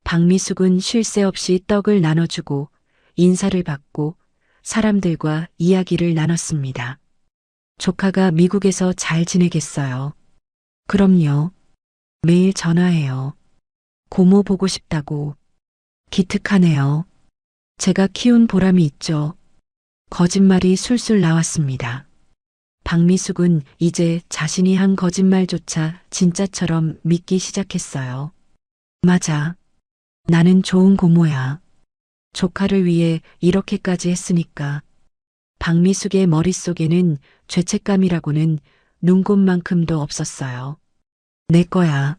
박미숙은 쉴 새 없이 떡을 나눠주고 인사를 받고 사람들과 이야기를 나눴습니다. 조카가 미국에서 잘 지내겠어요. 그럼요. 매일 전화해요. 고모 보고 싶다고. 기특하네요. 제가 키운 보람이 있죠. 거짓말이 술술 나왔습니다. 박미숙은 이제 자신이 한 거짓말조차 진짜처럼 믿기 시작했어요. 맞아. 나는 좋은 고모야. 조카를 위해 이렇게까지 했으니까. 박미숙의 머릿속에는 죄책감이라고는 눈곱만큼도 없었어요. 내 거야.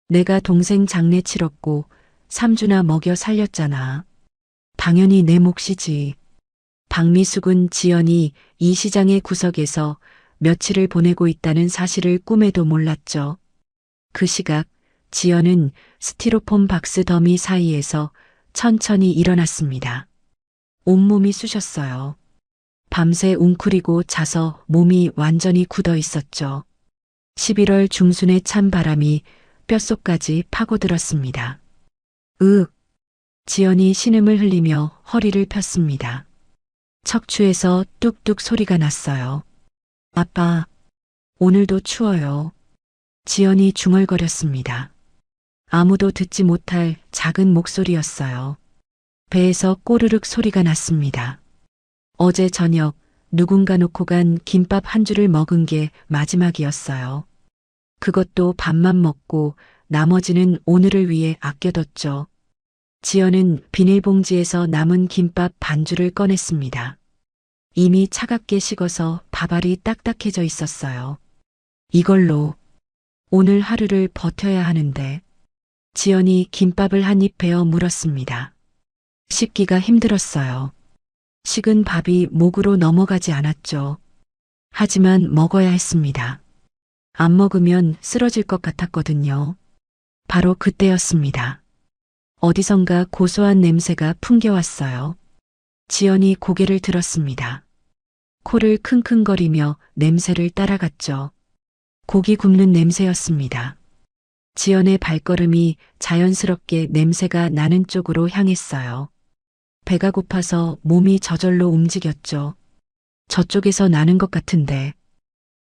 내가 동생 장례 치렀고 3주나 먹여 살렸잖아. 당연히 내 몫이지. 박미숙은 지연이 이 시장의 구석에서 며칠을 보내고 있다는 사실을 꿈에도 몰랐죠. 그 시각 지연은 스티로폼 박스 더미 사이에서 천천히 일어났습니다. 온몸이 쑤셨어요. 밤새 웅크리고 자서 몸이 완전히 굳어 있었죠. 11월 중순의 찬 바람이 뼛속까지 파고들었습니다. 지연이 신음을 흘리며 허리를 폈습니다. 척추에서 뚝뚝 소리가 났어요. 아빠, 오늘도 추워요. 지연이 중얼거렸습니다. 아무도 듣지 못할 작은 목소리였어요. 배에서 꼬르륵 소리가 났습니다. 어제 저녁 누군가 놓고 간 김밥 한 줄을 먹은 게 마지막이었어요. 그것도 밥만 먹고 나머지는 오늘을 위해 아껴뒀죠. 지연은 비닐봉지에서 남은 김밥 반줄을 꺼냈습니다. 이미 차갑게 식어서 밥알이 딱딱해져 있었어요. 이걸로 오늘 하루를 버텨야 하는데. 지연이 김밥을 한 입 베어 물었습니다. 씹기가 힘들었어요. 식은 밥이 목으로 넘어가지 않았죠. 하지만 먹어야 했습니다. 안 먹으면 쓰러질 것 같았거든요. 바로 그때였습니다. 어디선가 고소한 냄새가 풍겨왔어요. 지연이 고개를 들었습니다. 코를 킁킁거리며 냄새를 따라갔죠. 고기 굽는 냄새였습니다. 지연의 발걸음이 자연스럽게 냄새가 나는 쪽으로 향했어요. 배가 고파서 몸이 저절로 움직였죠. 저쪽에서 나는 것 같은데.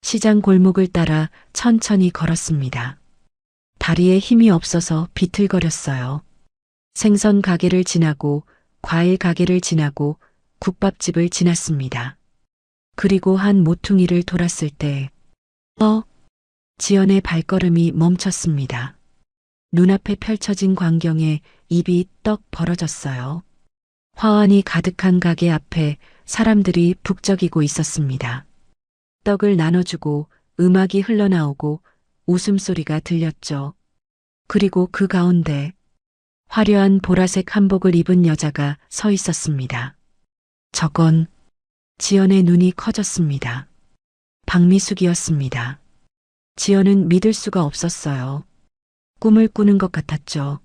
시장 골목을 따라 천천히 걸었습니다. 다리에 힘이 없어서 비틀거렸어요. 생선 가게를 지나고 과일 가게를 지나고 국밥집을 지났습니다. 그리고 한 모퉁이를 돌았을 때 지연의 발걸음이 멈췄습니다. 눈앞에 펼쳐진 광경에 입이 떡 벌어졌어요. 화환이 가득한 가게 앞에 사람들이 북적이고 있었습니다. 떡을 나눠주고 음악이 흘러나오고 웃음소리가 들렸죠. 그리고 그 가운데 화려한 보라색 한복을 입은 여자가 서 있었습니다. 저건 지연의 눈이 커졌습니다. 박미숙이었습니다. 지연은 믿을 수가 없었어요. 꿈을 꾸는 것 같았죠.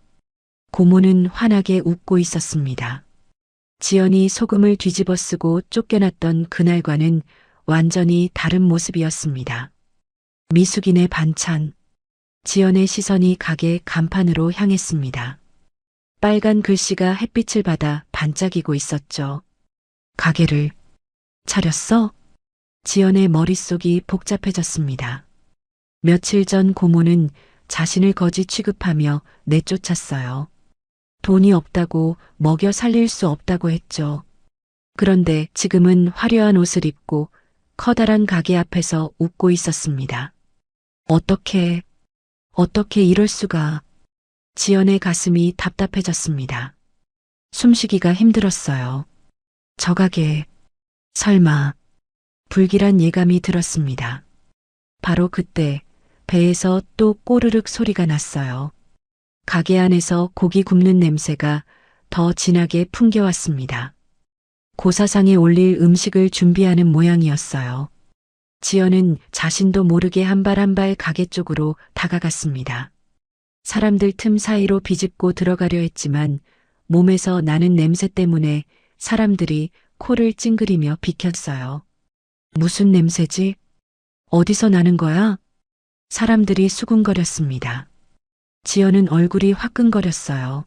고모는 환하게 웃고 있었습니다. 지연이 소금을 뒤집어 쓰고 쫓겨났던 그날과는 완전히 다른 모습이었습니다. 미숙인의 반찬. 지연의 시선이 가게 간판으로 향했습니다. 빨간 글씨가 햇빛을 받아 반짝이고 있었죠. 가게를 차렸어? 지연의 머릿속이 복잡해졌습니다. 며칠 전 고모는 자신을 거지 취급하며 내쫓았어요. 돈이 없다고 먹여 살릴 수 없다고 했죠. 그런데 지금은 화려한 옷을 입고 커다란 가게 앞에서 웃고 있었습니다. 어떻게 이럴 수가. 지연의 가슴이 답답해졌습니다. 숨쉬기가 힘들었어요. 저 가게, 설마, 불길한 예감이 들었습니다. 바로 그때 배에서 또 꼬르륵 소리가 났어요. 가게 안에서 고기 굽는 냄새가 더 진하게 풍겨왔습니다. 고사상에 올릴 음식을 준비하는 모양이었어요. 지연은 자신도 모르게 한 발 한 발 가게 쪽으로 다가갔습니다. 사람들 틈 사이로 비집고 들어가려 했지만 몸에서 나는 냄새 때문에 사람들이 코를 찡그리며 비켰어요. 무슨 냄새지? 어디서 나는 거야? 사람들이 수군거렸습니다. 지연은 얼굴이 화끈거렸어요.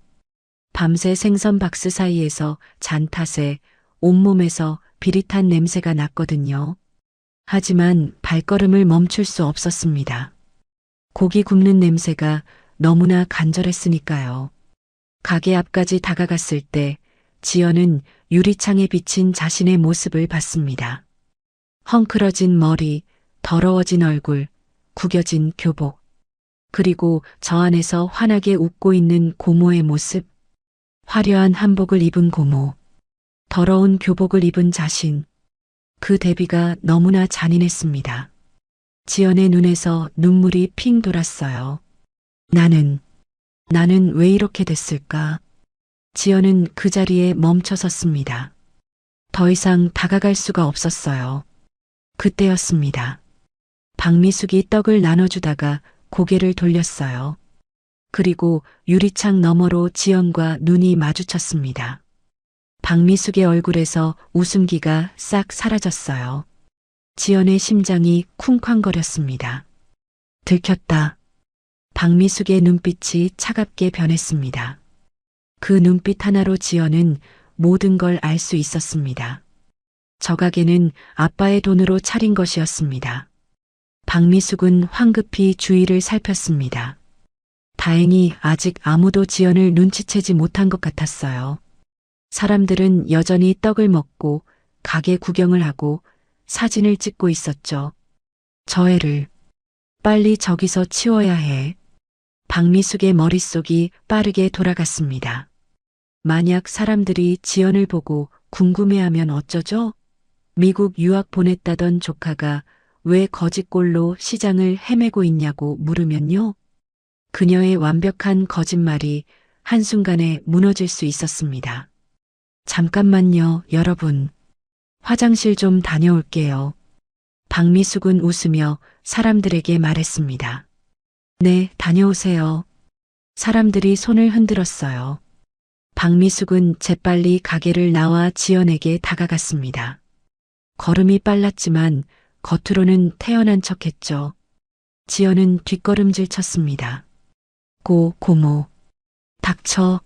밤새 생선 박스 사이에서 잔 탓에 온몸에서 비릿한 냄새가 났거든요. 하지만 발걸음을 멈출 수 없었습니다. 고기 굽는 냄새가 너무나 간절했으니까요. 가게 앞까지 다가갔을 때 지연은 유리창에 비친 자신의 모습을 봤습니다. 헝클어진 머리, 더러워진 얼굴, 구겨진 교복, 그리고 저 안에서 환하게 웃고 있는 고모의 모습. 화려한 한복을 입은 고모, 더러운 교복을 입은 자신. 그 대비가 너무나 잔인했습니다. 지연의 눈에서 눈물이 핑 돌았어요. 나는 왜 이렇게 됐을까? 지연은 그 자리에 멈춰 섰습니다. 더 이상 다가갈 수가 없었어요. 그때였습니다. 박미숙이 떡을 나눠주다가 고개를 돌렸어요. 그리고 유리창 너머로 지연과 눈이 마주쳤습니다. 박미숙의 얼굴에서 웃음기가 싹 사라졌어요. 지연의 심장이 쿵쾅거렸습니다. 들켰다. 박미숙의 눈빛이 차갑게 변했습니다. 그 눈빛 하나로 지연은 모든 걸 알 수 있었습니다. 저 가게는 아빠의 돈으로 차린 것이었습니다. 박미숙은 황급히 주위를 살폈습니다. 다행히 아직 아무도 지연을 눈치채지 못한 것 같았어요. 사람들은 여전히 떡을 먹고 가게 구경을 하고 사진을 찍고 있었죠. 저 애를 빨리 저기서 치워야 해. 박미숙의 머릿속이 빠르게 돌아갔습니다. 만약 사람들이 지연을 보고 궁금해하면 어쩌죠? 미국 유학 보냈다던 조카가 왜 거짓골로 시장을 헤매고 있냐고 물으면요? 그녀의 완벽한 거짓말이 한순간에 무너질 수 있었습니다. 잠깐만요, 여러분. 화장실 좀 다녀올게요. 박미숙은 웃으며 사람들에게 말했습니다. 네, 다녀오세요. 사람들이 손을 흔들었어요. 박미숙은 재빨리 가게를 나와 지연에게 다가갔습니다. 걸음이 빨랐지만 겉으로는 태연한 척했죠. 지연은 뒷걸음질 쳤습니다. 고모. 닥쳐.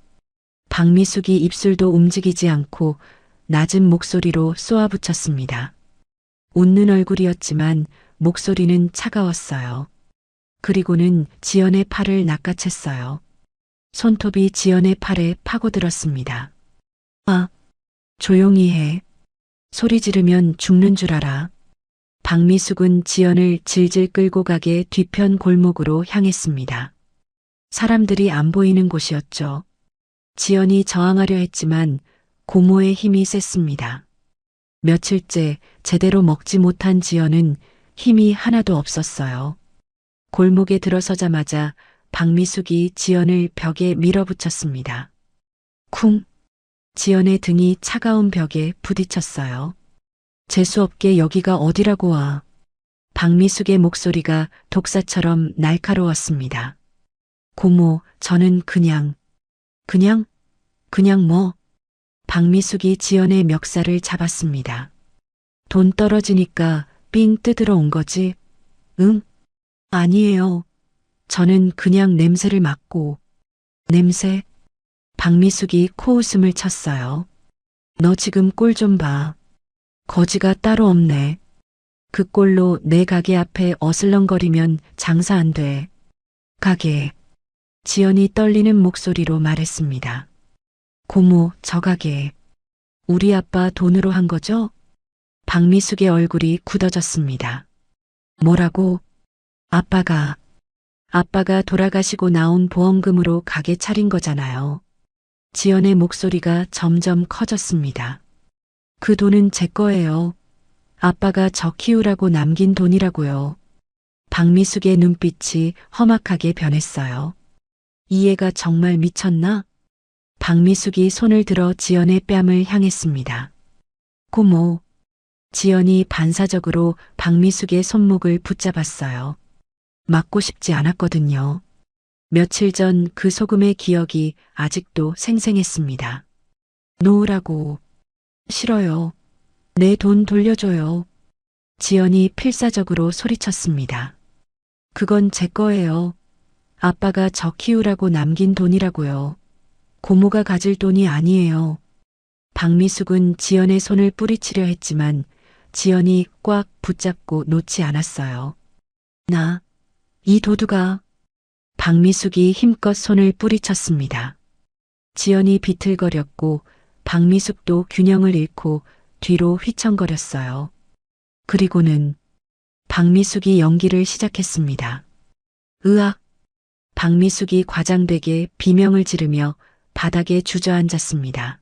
박미숙이 입술도 움직이지 않고 낮은 목소리로 쏘아붙였습니다. 웃는 얼굴이었지만 목소리는 차가웠어요. 그리고는 지연의 팔을 낚아챘어요. 손톱이 지연의 팔에 파고들었습니다. 아, 조용히 해. 소리 지르면 죽는 줄 알아. 박미숙은 지연을 질질 끌고 가게 뒤편 골목으로 향했습니다. 사람들이 안 보이는 곳이었죠. 지연이 저항하려 했지만 고모의 힘이 셌습니다. 며칠째 제대로 먹지 못한 지연은 힘이 하나도 없었어요. 골목에 들어서자마자 박미숙이 지연을 벽에 밀어붙였습니다. 쿵! 지연의 등이 차가운 벽에 부딪혔어요. 재수없게 여기가 어디라고 와. 박미숙의 목소리가 독사처럼 날카로웠습니다. 고모, 저는 그냥 뭐? 박미숙이 지연의 멱살을 잡았습니다. 돈 떨어지니까 삥 뜯으러 온 거지? 응? 아니에요. 저는 그냥 냄새를 맡고. 냄새? 박미숙이 코웃음을 쳤어요. 너 지금 꼴 좀 봐. 거지가 따로 없네. 그 꼴로 내 가게 앞에 어슬렁거리면 장사 안 돼. 가게. 지연이 떨리는 목소리로 말했습니다. 고모, 저 가게. 우리 아빠 돈으로 한 거죠? 박미숙의 얼굴이 굳어졌습니다. 뭐라고? 아빠가 돌아가시고 나온 보험금으로 가게 차린 거잖아요. 지연의 목소리가 점점 커졌습니다. 그 돈은 제 거예요. 아빠가 저 키우라고 남긴 돈이라고요. 박미숙의 눈빛이 험악하게 변했어요. 이 애가 정말 미쳤나? 박미숙이 손을 들어 지연의 뺨을 향했습니다. 고모. 지연이 반사적으로 박미숙의 손목을 붙잡았어요. 맞고 싶지 않았거든요. 며칠 전 그 소금의 기억이 아직도 생생했습니다. 놓으라고. 싫어요. 내 돈 돌려줘요. 지연이 필사적으로 소리쳤습니다. 그건 제 거예요. 아빠가 저 키우라고 남긴 돈이라고요. 고모가 가질 돈이 아니에요. 박미숙은 지연의 손을 뿌리치려 했지만 지연이 꽉 붙잡고 놓지 않았어요. 이 도두가. 박미숙이 힘껏 손을 뿌리쳤습니다. 지연이 비틀거렸고 박미숙도 균형을 잃고 뒤로 휘청거렸어요. 그리고는 박미숙이 연기를 시작했습니다. 으악! 박미숙이 과장되게 비명을 지르며 바닥에 주저앉았습니다.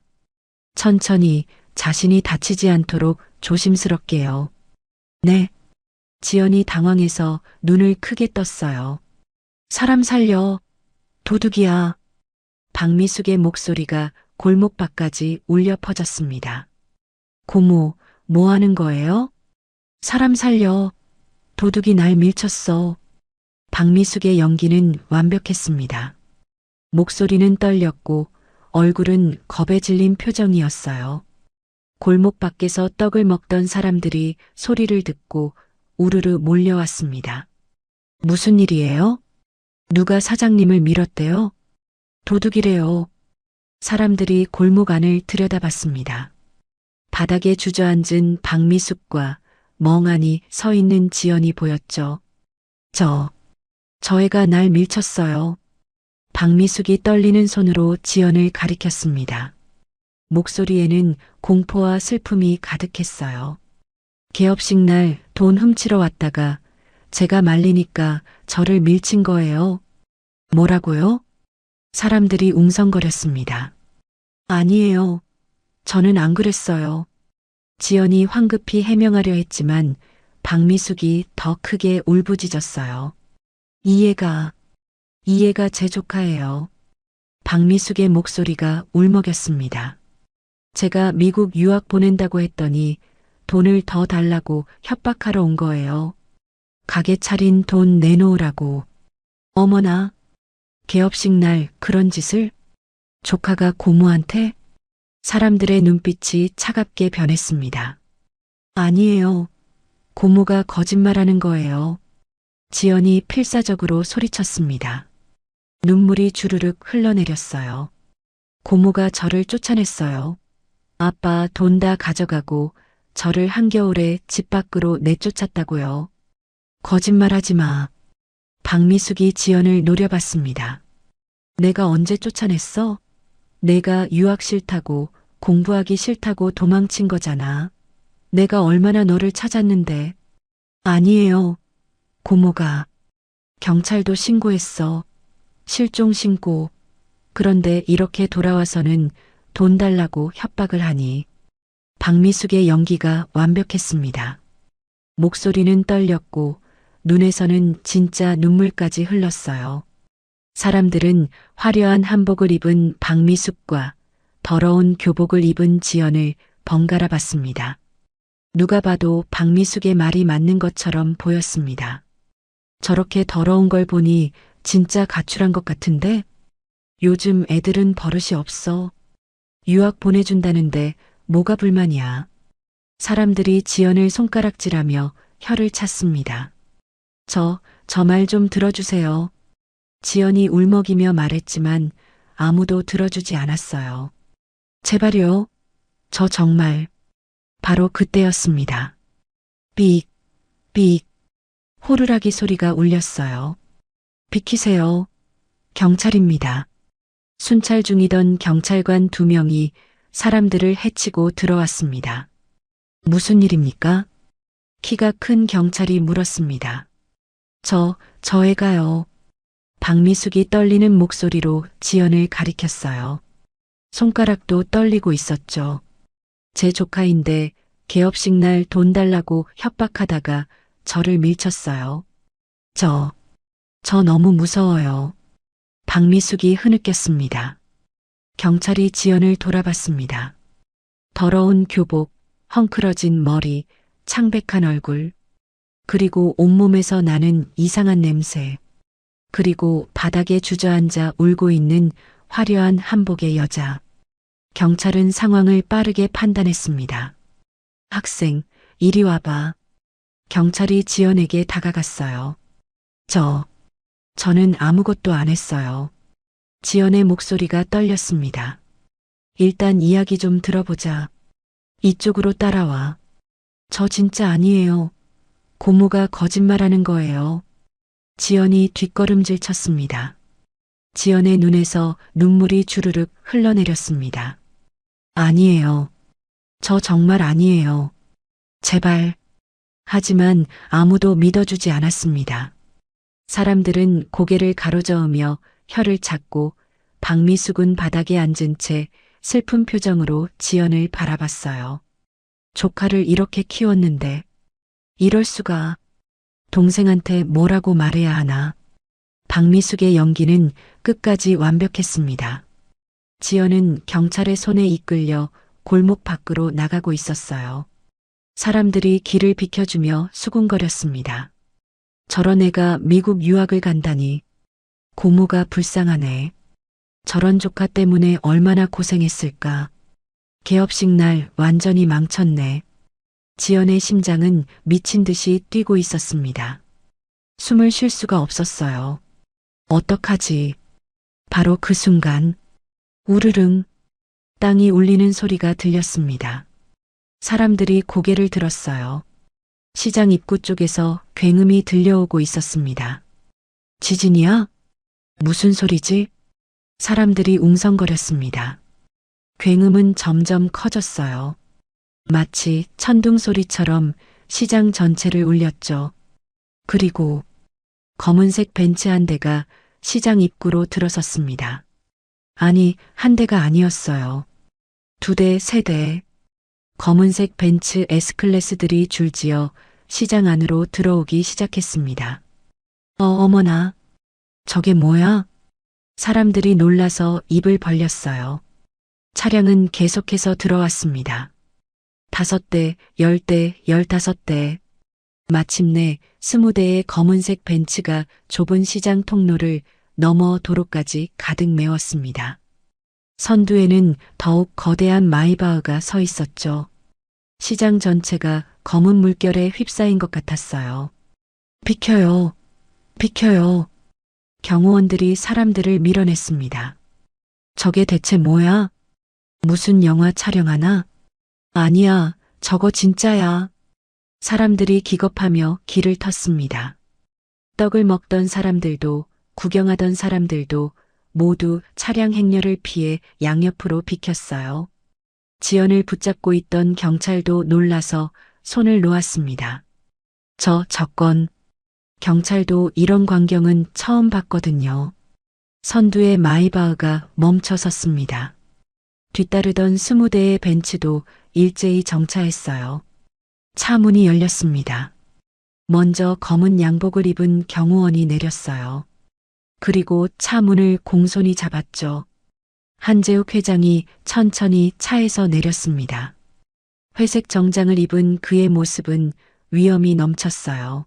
천천히 자신이 다치지 않도록 조심스럽게요. 네. 지연이 당황해서 눈을 크게 떴어요. 사람 살려. 도둑이야. 박미숙의 목소리가 골목 밖까지 울려 퍼졌습니다. 고모, 뭐 하는 거예요? 사람 살려. 도둑이 날 밀쳤어. 박미숙의 연기는 완벽했습니다. 목소리는 떨렸고 얼굴은 겁에 질린 표정이었어요. 골목 밖에서 떡을 먹던 사람들이 소리를 듣고 우르르 몰려왔습니다. 무슨 일이에요? 누가 사장님을 밀었대요? 도둑이래요. 사람들이 골목 안을 들여다봤습니다. 바닥에 주저앉은 박미숙과 멍하니 서 있는 지연이 보였죠. 저 애가 날 밀쳤어요. 박미숙이 떨리는 손으로 지연을 가리켰습니다. 목소리에는 공포와 슬픔이 가득했어요. 개업식 날 돈 훔치러 왔다가 제가 말리니까 저를 밀친 거예요. 뭐라고요? 사람들이 웅성거렸습니다. 아니에요. 저는 안 그랬어요. 지연이 황급히 해명하려 했지만 박미숙이 더 크게 울부짖었어요. 이 애가 제 조카예요. 박미숙의 목소리가 울먹였습니다. 제가 미국 유학 보낸다고 했더니 돈을 더 달라고 협박하러 온 거예요. 가게 차린 돈 내놓으라고. 어머나, 개업식 날 그런 짓을? 조카가 고모한테? 사람들의 눈빛이 차갑게 변했습니다. 아니에요. 고모가 거짓말하는 거예요. 지연이 필사적으로 소리쳤습니다. 눈물이 주르륵 흘러내렸어요. 고모가 저를 쫓아냈어요. 아빠 돈 다 가져가고 저를 한겨울에 집 밖으로 내쫓았다고요. 거짓말하지 마. 박미숙이 지연을 노려봤습니다. 내가 언제 쫓아냈어? 내가 유학 싫다고 공부하기 싫다고 도망친 거잖아. 내가 얼마나 너를 찾았는데. 아니에요. 고모가. 경찰도 신고했어. 실종 신고. 그런데 이렇게 돌아와서는 돈 달라고 협박을 하니. 박미숙의 연기가 완벽했습니다. 목소리는 떨렸고 눈에서는 진짜 눈물까지 흘렀어요. 사람들은 화려한 한복을 입은 박미숙과 더러운 교복을 입은 지연을 번갈아 봤습니다. 누가 봐도 박미숙의 말이 맞는 것처럼 보였습니다. 저렇게 더러운 걸 보니 진짜 가출한 것 같은데? 요즘 애들은 버릇이 없어. 유학 보내준다는데 뭐가 불만이야. 사람들이 지연을 손가락질하며 혀를 찼습니다. 저 말 좀 들어주세요. 지연이 울먹이며 말했지만 아무도 들어주지 않았어요. 제발요. 저 정말. 바로 그때였습니다. 삑, 삑. 호루라기 소리가 울렸어요. 비키세요. 경찰입니다. 순찰 중이던 경찰관 2명이 사람들을 해치고 들어왔습니다. 무슨 일입니까? 키가 큰 경찰이 물었습니다. 저 애가요. 박미숙이 떨리는 목소리로 지연을 가리켰어요. 손가락도 떨리고 있었죠. 제 조카인데 개업식 날 돈 달라고 협박하다가 저를 밀쳤어요. 저 너무 무서워요. 박미숙이 흐느꼈습니다. 경찰이 지연을 돌아봤습니다. 더러운 교복, 헝클어진 머리, 창백한 얼굴, 그리고 온몸에서 나는 이상한 냄새, 그리고 바닥에 주저앉아 울고 있는 화려한 한복의 여자. 경찰은 상황을 빠르게 판단했습니다. 학생, 이리 와봐. 경찰이 지연에게 다가갔어요. 저는 아무것도 안 했어요. 지연의 목소리가 떨렸습니다. 일단 이야기 좀 들어보자. 이쪽으로 따라와. 저 진짜 아니에요. 고모가 거짓말하는 거예요. 지연이 뒷걸음질 쳤습니다. 지연의 눈에서 눈물이 주르륵 흘러내렸습니다. 아니에요. 저 정말 아니에요. 제발. 하지만 아무도 믿어주지 않았습니다. 사람들은 고개를 가로저으며 혀를 찾고 박미숙은 바닥에 앉은 채 슬픈 표정으로 지연을 바라봤어요. 조카를 이렇게 키웠는데 이럴 수가. 동생한테 뭐라고 말해야 하나. 박미숙의 연기는 끝까지 완벽했습니다. 지연은 경찰의 손에 이끌려 골목 밖으로 나가고 있었어요. 사람들이 길을 비켜주며 수군거렸습니다. 저런 애가 미국 유학을 간다니. 고모가 불쌍하네. 저런 조카 때문에 얼마나 고생했을까. 개업식 날 완전히 망쳤네. 지연의 심장은 미친 듯이 뛰고 있었습니다. 숨을 쉴 수가 없었어요. 어떡하지? 바로 그 순간 우르릉 땅이 울리는 소리가 들렸습니다. 사람들이 고개를 들었어요. 시장 입구 쪽에서 굉음이 들려오고 있었습니다. 지진이야? 무슨 소리지? 사람들이 웅성거렸습니다. 굉음은 점점 커졌어요. 마치 천둥 소리처럼 시장 전체를 울렸죠. 그리고 검은색 벤츠 한 대가 시장 입구로 들어섰습니다. 아니, 한 대가 아니었어요. 2대, 3대. 검은색 벤츠 S클래스들이 줄지어 시장 안으로 들어오기 시작했습니다. 어머나. 저게 뭐야? 사람들이 놀라서 입을 벌렸어요. 차량은 계속해서 들어왔습니다. 5대, 10대, 15대. 마침내 20대의 검은색 벤츠가 좁은 시장 통로를 넘어 도로까지 가득 메웠습니다. 선두에는 더욱 거대한 마이바흐가 서 있었죠. 시장 전체가 검은 물결에 휩싸인 것 같았어요. 비켜요. 비켜요. 경호원들이 사람들을 밀어냈습니다. 저게 대체 뭐야? 무슨 영화 촬영하나? 아니야, 저거 진짜야. 사람들이 기겁하며 길을 텄습니다. 떡을 먹던 사람들도 구경하던 사람들도 모두 차량 행렬을 피해 양옆으로 비켰어요. 지연을 붙잡고 있던 경찰도 놀라서 손을 놓았습니다. 저건 경찰도 이런 광경은 처음 봤거든요. 선두의 마이바흐가 멈춰 섰습니다. 뒤따르던 20대의 벤츠도 일제히 정차했어요. 차 문이 열렸습니다. 먼저 검은 양복을 입은 경호원이 내렸어요. 그리고 차 문을 공손히 잡았죠. 한재욱 회장이 천천히 차에서 내렸습니다. 회색 정장을 입은 그의 모습은 위엄이 넘쳤어요.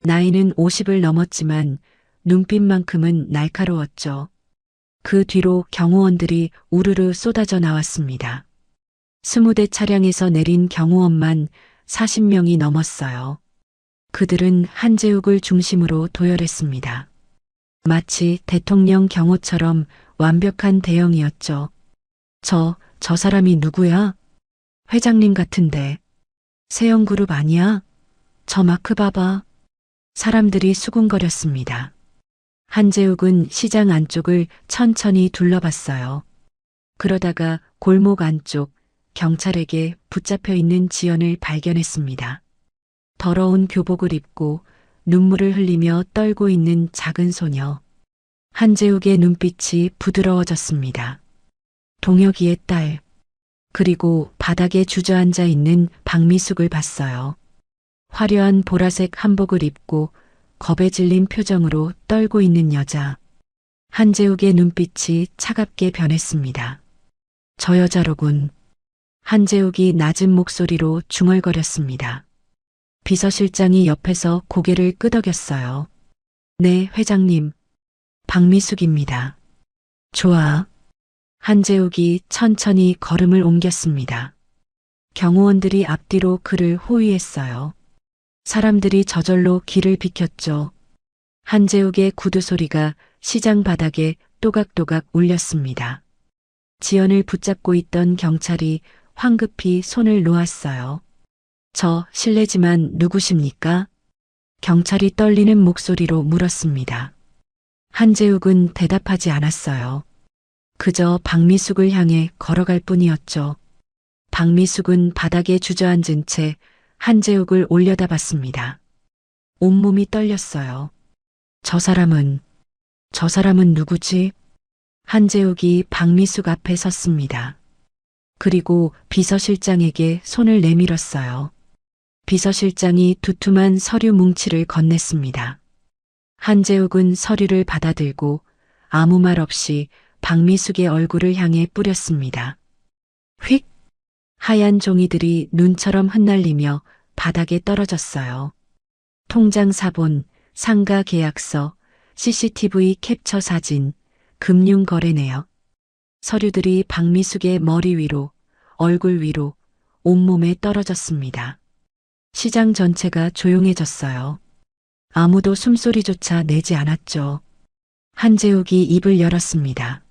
나이는 50을 넘었지만 눈빛만큼은 날카로웠죠. 그 뒤로 경호원들이 우르르 쏟아져 나왔습니다. 20대 차량에서 내린 경호원만 40명이 넘었어요. 그들은 한재욱을 중심으로 도열했습니다. 마치 대통령 경호처럼 완벽한 대형이었죠. 저 사람이 누구야? 회장님 같은데. 세영그룹 아니야? 저 마크 봐봐. 사람들이 수군거렸습니다. 한재욱은 시장 안쪽을 천천히 둘러봤어요. 그러다가 골목 안쪽 경찰에게 붙잡혀 있는 지연을 발견했습니다. 더러운 교복을 입고 눈물을 흘리며 떨고 있는 작은 소녀. 한재욱의 눈빛이 부드러워졌습니다. 동혁이의 딸, 그리고 바닥에 주저앉아 있는 박미숙을 봤어요. 화려한 보라색 한복을 입고 겁에 질린 표정으로 떨고 있는 여자. 한재욱의 눈빛이 차갑게 변했습니다. 저 여자로군. 한재욱이 낮은 목소리로 중얼거렸습니다. 비서실장이 옆에서 고개를 끄덕였어요. 네, 회장님. 박미숙입니다. 좋아. 한재욱이 천천히 걸음을 옮겼습니다. 경호원들이 앞뒤로 그를 호위했어요. 사람들이 저절로 길을 비켰죠. 한재욱의 구두 소리가 시장 바닥에 또각또각 울렸습니다. 지연을 붙잡고 있던 경찰이 황급히 손을 놓았어요. 저 실례지만 누구십니까? 경찰이 떨리는 목소리로 물었습니다. 한재욱은 대답하지 않았어요. 그저 박미숙을 향해 걸어갈 뿐이었죠. 박미숙은 바닥에 주저앉은 채 한재욱을 올려다봤습니다. 온몸이 떨렸어요. 저 사람은 누구지? 한재욱이 박미숙 앞에 섰습니다. 그리고 비서실장에게 손을 내밀었어요. 비서실장이 두툼한 서류 뭉치를 건넸습니다. 한재욱은 서류를 받아들고 아무 말 없이 박미숙의 얼굴을 향해 뿌렸습니다. 휙! 하얀 종이들이 눈처럼 흩날리며 바닥에 떨어졌어요. 통장 사본, 상가 계약서, CCTV 캡처 사진, 금융거래 내역. 서류들이 박미숙의 머리 위로, 얼굴 위로, 온몸에 떨어졌습니다. 시장 전체가 조용해졌어요. 아무도 숨소리조차 내지 않았죠. 한재욱이 입을 열었습니다.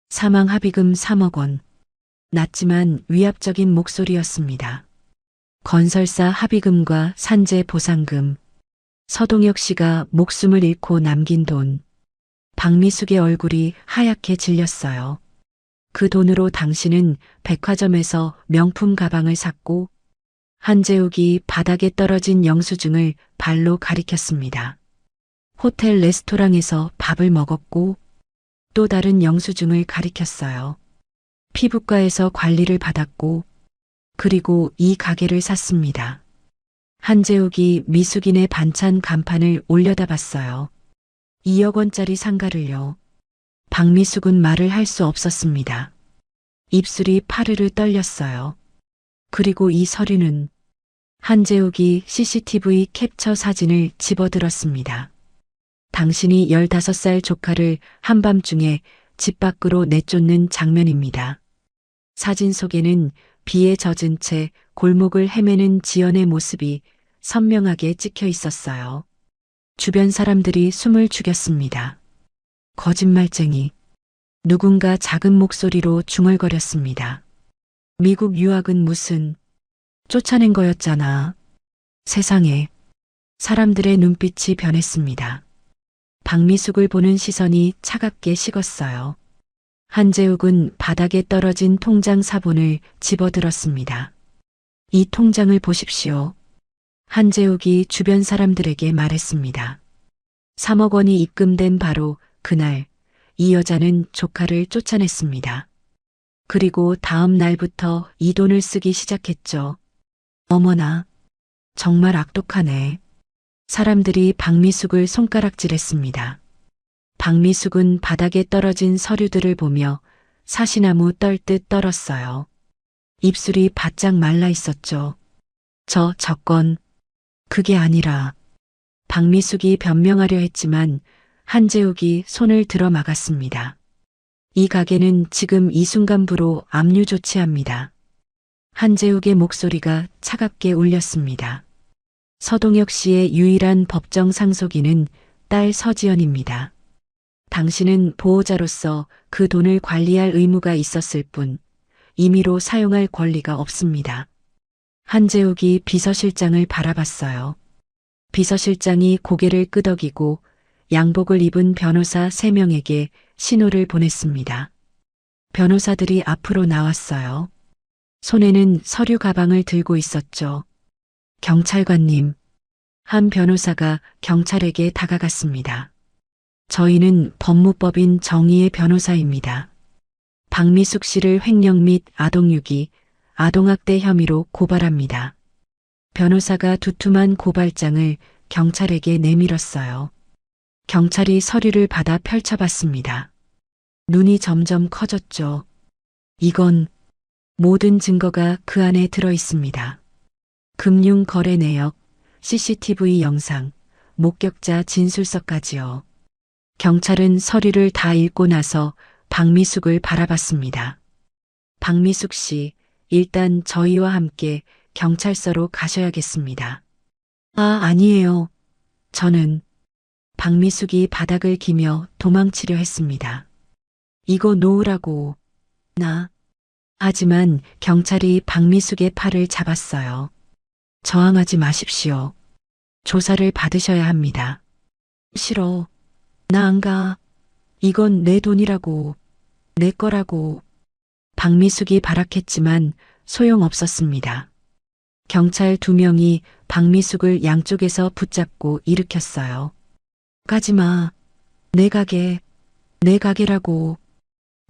사망 합의금 3억 원. 낮지만 위압적인 목소리였습니다. 건설사 합의금과 산재 보상금. 서동혁 씨가 목숨을 잃고 남긴 돈. 박미숙의 얼굴이 하얗게 질렸어요. 그 돈으로 당신은 백화점에서 명품 가방을 샀고, 한재욱이 바닥에 떨어진 영수증을 발로 가리켰습니다. 호텔 레스토랑에서 밥을 먹었고, 또 다른 영수증을 가리켰어요. 피부과에서 관리를 받았고, 그리고 이 가게를 샀습니다. 한재욱이 미숙인의 반찬 간판을 올려다봤어요. 2억 원짜리 상가를요. 박미숙은 말을 할 수 없었습니다. 입술이 파르르 떨렸어요. 그리고 이 서류는 한재욱이 CCTV 캡처 사진을 집어들었습니다. 당신이 15살 조카를 한밤중에 집 밖으로 내쫓는 장면입니다. 사진 속에는 비에 젖은 채 골목을 헤매는 지연의 모습이 선명하게 찍혀 있었어요. 주변 사람들이 숨을 죽였습니다. 거짓말쟁이. 누군가 작은 목소리로 중얼거렸습니다. 미국 유학은 무슨 쫓아낸 거였잖아. 세상에. 사람들의 눈빛이 변했습니다. 박미숙을 보는 시선이 차갑게 식었어요. 한재욱은 바닥에 떨어진 통장 사본을 집어들었습니다. 이 통장을 보십시오. 한재욱이 주변 사람들에게 말했습니다. 3억 원이 입금된 바로 그날 이 여자는 조카를 쫓아냈습니다. 그리고 다음 날부터 이 돈을 쓰기 시작했죠. 어머나, 정말 악독하네. 사람들이 박미숙을 손가락질했습니다. 박미숙은 바닥에 떨어진 서류들을 보며 사시나무 떨듯 떨었어요. 입술이 바짝 말라 있었죠. 저 건 그게 아니라. 박미숙이 변명하려 했지만 한재욱이 손을 들어 막았습니다. 이 가게는 지금 이 순간부로 압류 조치합니다. 한재욱의 목소리가 차갑게 울렸습니다. 서동혁 씨의 유일한 법정 상속인은 딸 서지연입니다. 당신은 보호자로서 그 돈을 관리할 의무가 있었을 뿐 임의로 사용할 권리가 없습니다. 한재욱이 비서실장을 바라봤어요. 비서실장이 고개를 끄덕이고 양복을 입은 변호사 3명에게 신호를 보냈습니다. 변호사들이 앞으로 나왔어요. 손에는 서류 가방을 들고 있었죠. 경찰관님. 한 변호사가 경찰에게 다가갔습니다. 저희는 법무법인 정의의 변호사입니다. 박미숙 씨를 횡령 및 아동유기, 아동학대 혐의로 고발합니다. 변호사가 두툼한 고발장을 경찰에게 내밀었어요. 경찰이 서류를 받아 펼쳐봤습니다. 눈이 점점 커졌죠. 이건 모든 증거가 그 안에 들어 있습니다. 금융 거래 내역, CCTV 영상, 목격자 진술서까지요. 경찰은 서류를 다 읽고 나서 박미숙을 바라봤습니다. 박미숙 씨, 일단 저희와 함께 경찰서로 가셔야겠습니다. 아니에요. 저는 박미숙이 바닥을 기며 도망치려 했습니다. 이거 놓으라고. 하지만 경찰이 박미숙의 팔을 잡았어요. 저항하지 마십시오. 조사를 받으셔야 합니다. 싫어. 나 안 가. 이건 내 돈이라고. 내 거라고. 박미숙이 발악했지만 소용없었습니다. 경찰 2명이 박미숙을 양쪽에서 붙잡고 일으켰어요. 가지마. 내 가게라고.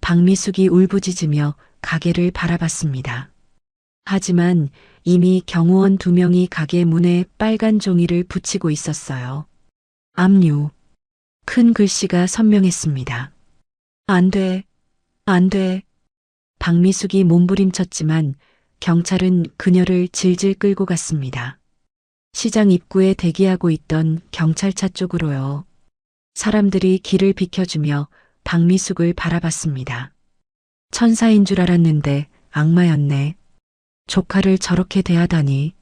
박미숙이 울부짖으며 가게를 바라봤습니다. 하지만 이미 경호원 2명이 가게 문에 빨간 종이를 붙이고 있었어요. 압류. 큰 글씨가 선명했습니다. 안 돼. 박미숙이 몸부림쳤지만 경찰은 그녀를 질질 끌고 갔습니다. 시장 입구에 대기하고 있던 경찰차 쪽으로요. 사람들이 길을 비켜주며 박미숙을 바라봤습니다. 천사인 줄 알았는데 악마였네. 조카를 저렇게 대하다니.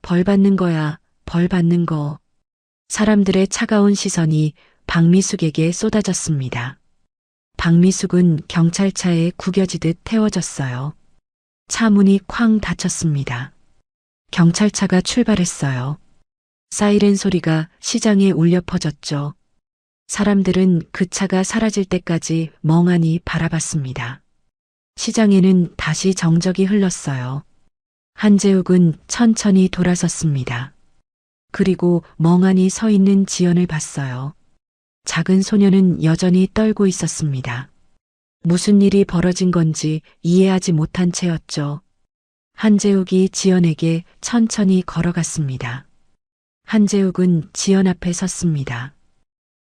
벌 받는 거야, 벌 받는 거. 사람들의 차가운 시선이 박미숙에게 쏟아졌습니다. 박미숙은 경찰차에 구겨지듯 태워졌어요. 차 문이 쾅 닫혔습니다. 경찰차가 출발했어요. 사이렌 소리가 시장에 울려 퍼졌죠. 사람들은 그 차가 사라질 때까지 멍하니 바라봤습니다. 시장에는 다시 정적이 흘렀어요. 한재욱은 천천히 돌아섰습니다. 그리고 멍하니 서 있는 지연을 봤어요. 작은 소녀는 여전히 떨고 있었습니다. 무슨 일이 벌어진 건지 이해하지 못한 채였죠. 한재욱이 지연에게 천천히 걸어갔습니다. 한재욱은 지연 앞에 섰습니다.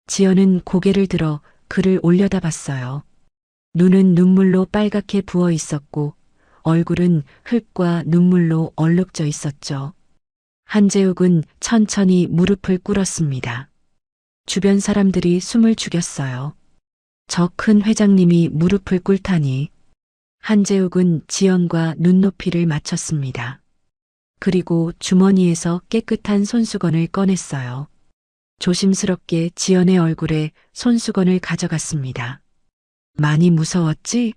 지연은 고개를 들어 그를 올려다봤어요. 눈은 눈물로 빨갛게 부어 있었고 얼굴은 흙과 눈물로 얼룩져 있었죠. 한재욱은 천천히 무릎을 꿇었습니다. 주변 사람들이 숨을 죽였어요. 저 큰 회장님이 무릎을 꿇다니. 한재욱은 지연과 눈높이를 맞췄습니다. 그리고 주머니에서 깨끗한 손수건을 꺼냈어요. 조심스럽게 지연의 얼굴에 손수건을 가져갔습니다. 많이 무서웠지?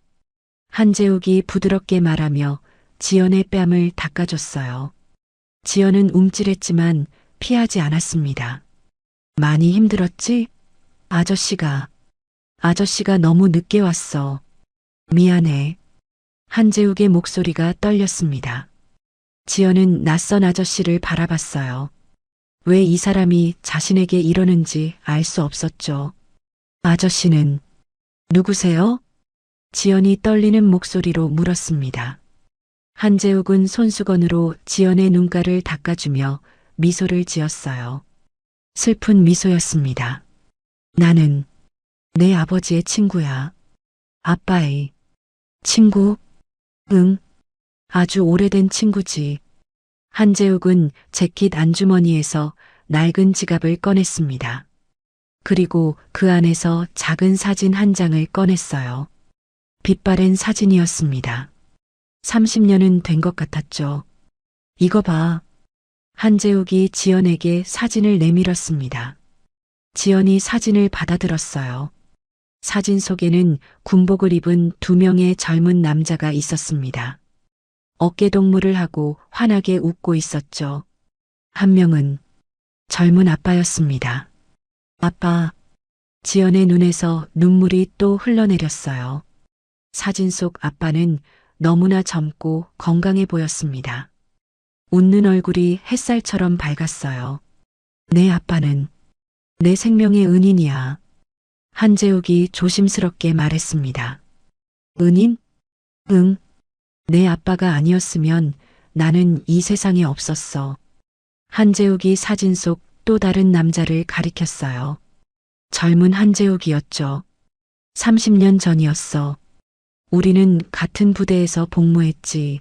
한재욱이 부드럽게 말하며 지연의 뺨을 닦아줬어요. 지연은 움찔했지만 피하지 않았습니다. 많이 힘들었지? 아저씨가 너무 늦게 왔어. 미안해. 한재욱의 목소리가 떨렸습니다. 지연은 낯선 아저씨를 바라봤어요. 왜 이 사람이 자신에게 이러는지 알 수 없었죠. 아저씨는 누구세요? 지연이 떨리는 목소리로 물었습니다. 한재욱은 손수건으로 지연의 눈가를 닦아주며 미소를 지었어요. 슬픈 미소였습니다. 나는 내 아버지의 친구야. 아빠의 친구? 응. 아주 오래된 친구지. 한재욱은 재킷 안주머니에서 낡은 지갑을 꺼냈습니다. 그리고 그 안에서 작은 사진 한 장을 꺼냈어요. 빛바랜 사진이었습니다. 30년은 된 것 같았죠. 이거 봐. 한재욱이 지연에게 사진을 내밀었습니다. 지연이 사진을 받아들었어요. 사진 속에는 군복을 입은 2명의 젊은 남자가 있었습니다. 어깨동무를 하고 환하게 웃고 있었죠. 한 명은 젊은 아빠였습니다. 아빠. 지연의 눈에서 눈물이 또 흘러내렸어요. 사진 속 아빠는 너무나 젊고 건강해 보였습니다. 웃는 얼굴이 햇살처럼 밝았어요. 내 아빠는 내 생명의 은인이야. 한재욱이 조심스럽게 말했습니다. 은인? 응. 내 아빠가 아니었으면 나는 이 세상에 없었어. 한재욱이 사진 속 또 다른 남자를 가리켰어요. 젊은 한재욱이었죠. 30년 전이었어. 우리는 같은 부대에서 복무했지.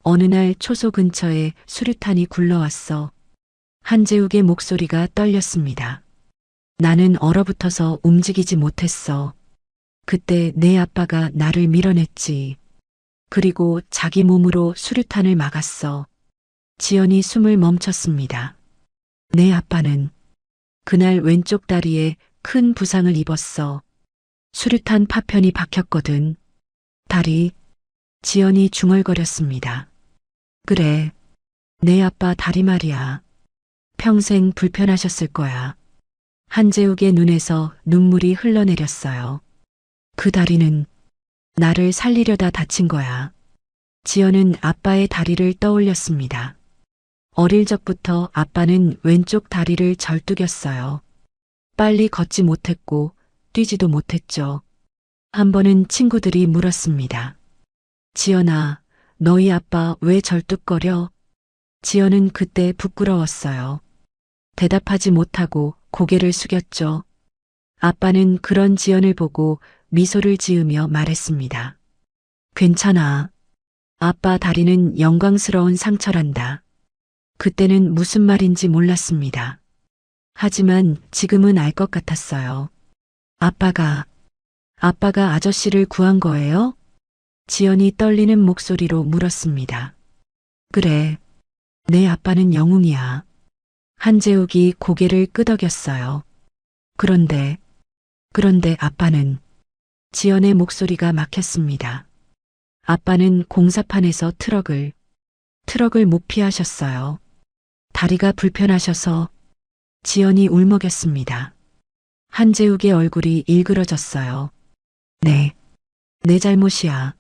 어느 날 초소 근처에 수류탄이 굴러왔어. 한재욱의 목소리가 떨렸습니다. 나는 얼어붙어서 움직이지 못했어. 그때 내 아빠가 나를 밀어냈지. 그리고 자기 몸으로 수류탄을 막았어. 지연이 숨을 멈췄습니다. 내 아빠는 그날 왼쪽 다리에 큰 부상을 입었어. 수류탄 파편이 박혔거든. 다리. 지연이 중얼거렸습니다. 그래. 내 아빠 다리 말이야. 평생 불편하셨을 거야. 한재욱의 눈에서 눈물이 흘러내렸어요. 그 다리는 나를 살리려다 다친 거야. 지연은 아빠의 다리를 떠올렸습니다. 어릴 적부터 아빠는 왼쪽 다리를 절뚝였어요. 빨리 걷지 못했고 뛰지도 못했죠. 한 번은 친구들이 물었습니다. 지연아, 너희 아빠 왜 절뚝거려? 지연은 그때 부끄러웠어요. 대답하지 못하고 고개를 숙였죠. 아빠는 그런 지연을 보고 미소를 지으며 말했습니다. 괜찮아. 아빠 다리는 영광스러운 상처란다. 그때는 무슨 말인지 몰랐습니다. 하지만 지금은 알 것 같았어요. 아빠가 아저씨를 구한 거예요? 지연이 떨리는 목소리로 물었습니다. 그래. 내 아빠는 영웅이야. 한재욱이 고개를 끄덕였어요. 그런데 아빠는 지연의 목소리가 막혔습니다. 아빠는 공사판에서 트럭을 못 피하셨어요. 다리가 불편하셔서. 지연이 울먹였습니다. 한재욱의 얼굴이 일그러졌어요. 네, 내 잘못이야.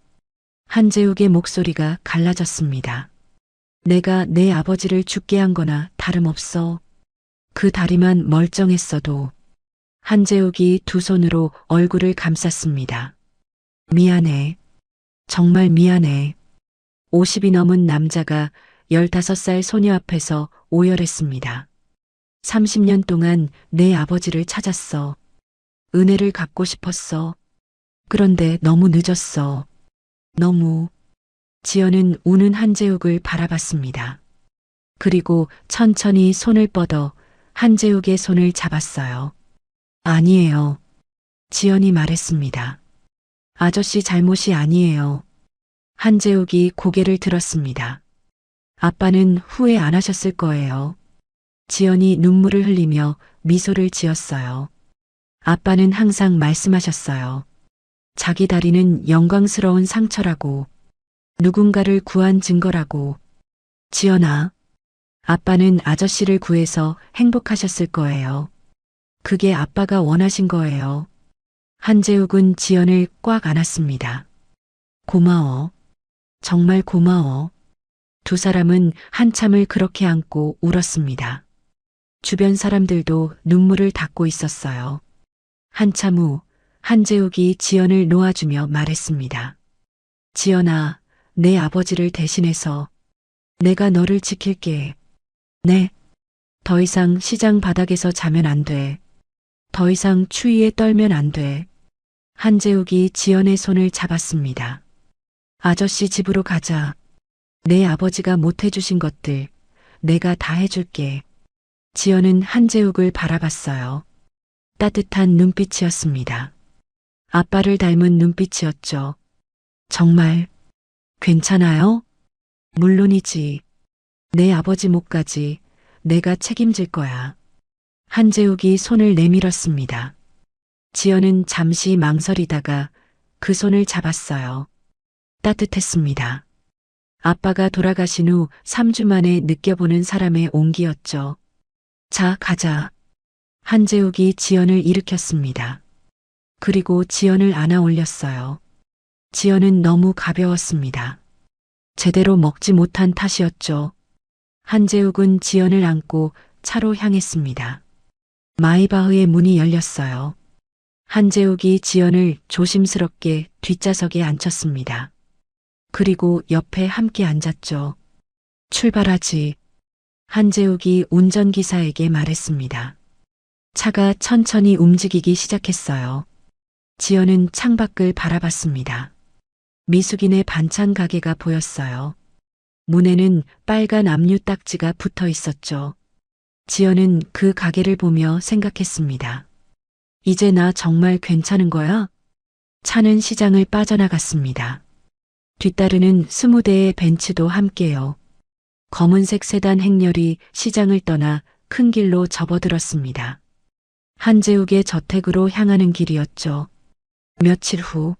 한재욱의 목소리가 갈라졌습니다. 내가 내 아버지를 죽게 한 거나 다름없어. 그 다리만 멀쩡했어도. 한재욱이 두 손으로 얼굴을 감쌌습니다. 미안해. 정말 미안해. 50이 넘은 남자가 15살 소녀 앞에서 오열했습니다. 30년 동안 내 아버지를 찾았어. 은혜를 갚고 싶었어. 그런데 너무 늦었어. 너무. 지연은 우는 한재욱을 바라봤습니다. 그리고 천천히 손을 뻗어 한재욱의 손을 잡았어요. 아니에요. 지연이 말했습니다. 아저씨 잘못이 아니에요. 한재욱이 고개를 들었습니다. 아빠는 후회 안 하셨을 거예요. 지연이 눈물을 흘리며 미소를 지었어요. 아빠는 항상 말씀하셨어요. 자기 다리는 영광스러운 상처라고. 누군가를 구한 증거라고. 지연아, 아빠는 아저씨를 구해서 행복하셨을 거예요. 그게 아빠가 원하신 거예요. 한재욱은 지연을 꽉 안았습니다. 고마워. 정말 고마워. 두 사람은 한참을 그렇게 안고 울었습니다. 주변 사람들도 눈물을 닦고 있었어요. 한참 후 한재욱이 지연을 놓아주며 말했습니다. 지연아, 내 아버지를 대신해서 내가 너를 지킬게. 네. 더 이상 시장 바닥에서 자면 안 돼. 더 이상 추위에 떨면 안 돼. 한재욱이 지연의 손을 잡았습니다. 아저씨 집으로 가자. 내 아버지가 못 해주신 것들 내가 다 해줄게. 지연은 한재욱을 바라봤어요. 따뜻한 눈빛이었습니다. 아빠를 닮은 눈빛이었죠. 정말 괜찮아요? 물론이지. 내 아버지 목까지 내가 책임질 거야. 한재욱이 손을 내밀었습니다. 지연은 잠시 망설이다가 그 손을 잡았어요. 따뜻했습니다. 아빠가 돌아가신 후 3주 만에 느껴보는 사람의 온기였죠. 자, 가자. 한재욱이 지연을 일으켰습니다. 그리고 지연을 안아 올렸어요. 지연은 너무 가벼웠습니다. 제대로 먹지 못한 탓이었죠. 한재욱은 지연을 안고 차로 향했습니다. 마이바흐의 문이 열렸어요. 한재욱이 지연을 조심스럽게 뒷좌석에 앉혔습니다. 그리고 옆에 함께 앉았죠. 출발하지. 한재욱이 운전기사에게 말했습니다. 차가 천천히 움직이기 시작했어요. 지연은 창밖을 바라봤습니다. 미숙인의 반찬 가게가 보였어요. 문에는 빨간 압류 딱지가 붙어 있었죠. 지연은 그 가게를 보며 생각했습니다. 이제 나 정말 괜찮은 거야? 차는 시장을 빠져나갔습니다. 뒤따르는 20대의 벤츠도 함께요. 검은색 세단 행렬이 시장을 떠나 큰 길로 접어들었습니다. 한재욱의 저택으로 향하는 길이었죠. 며칠 후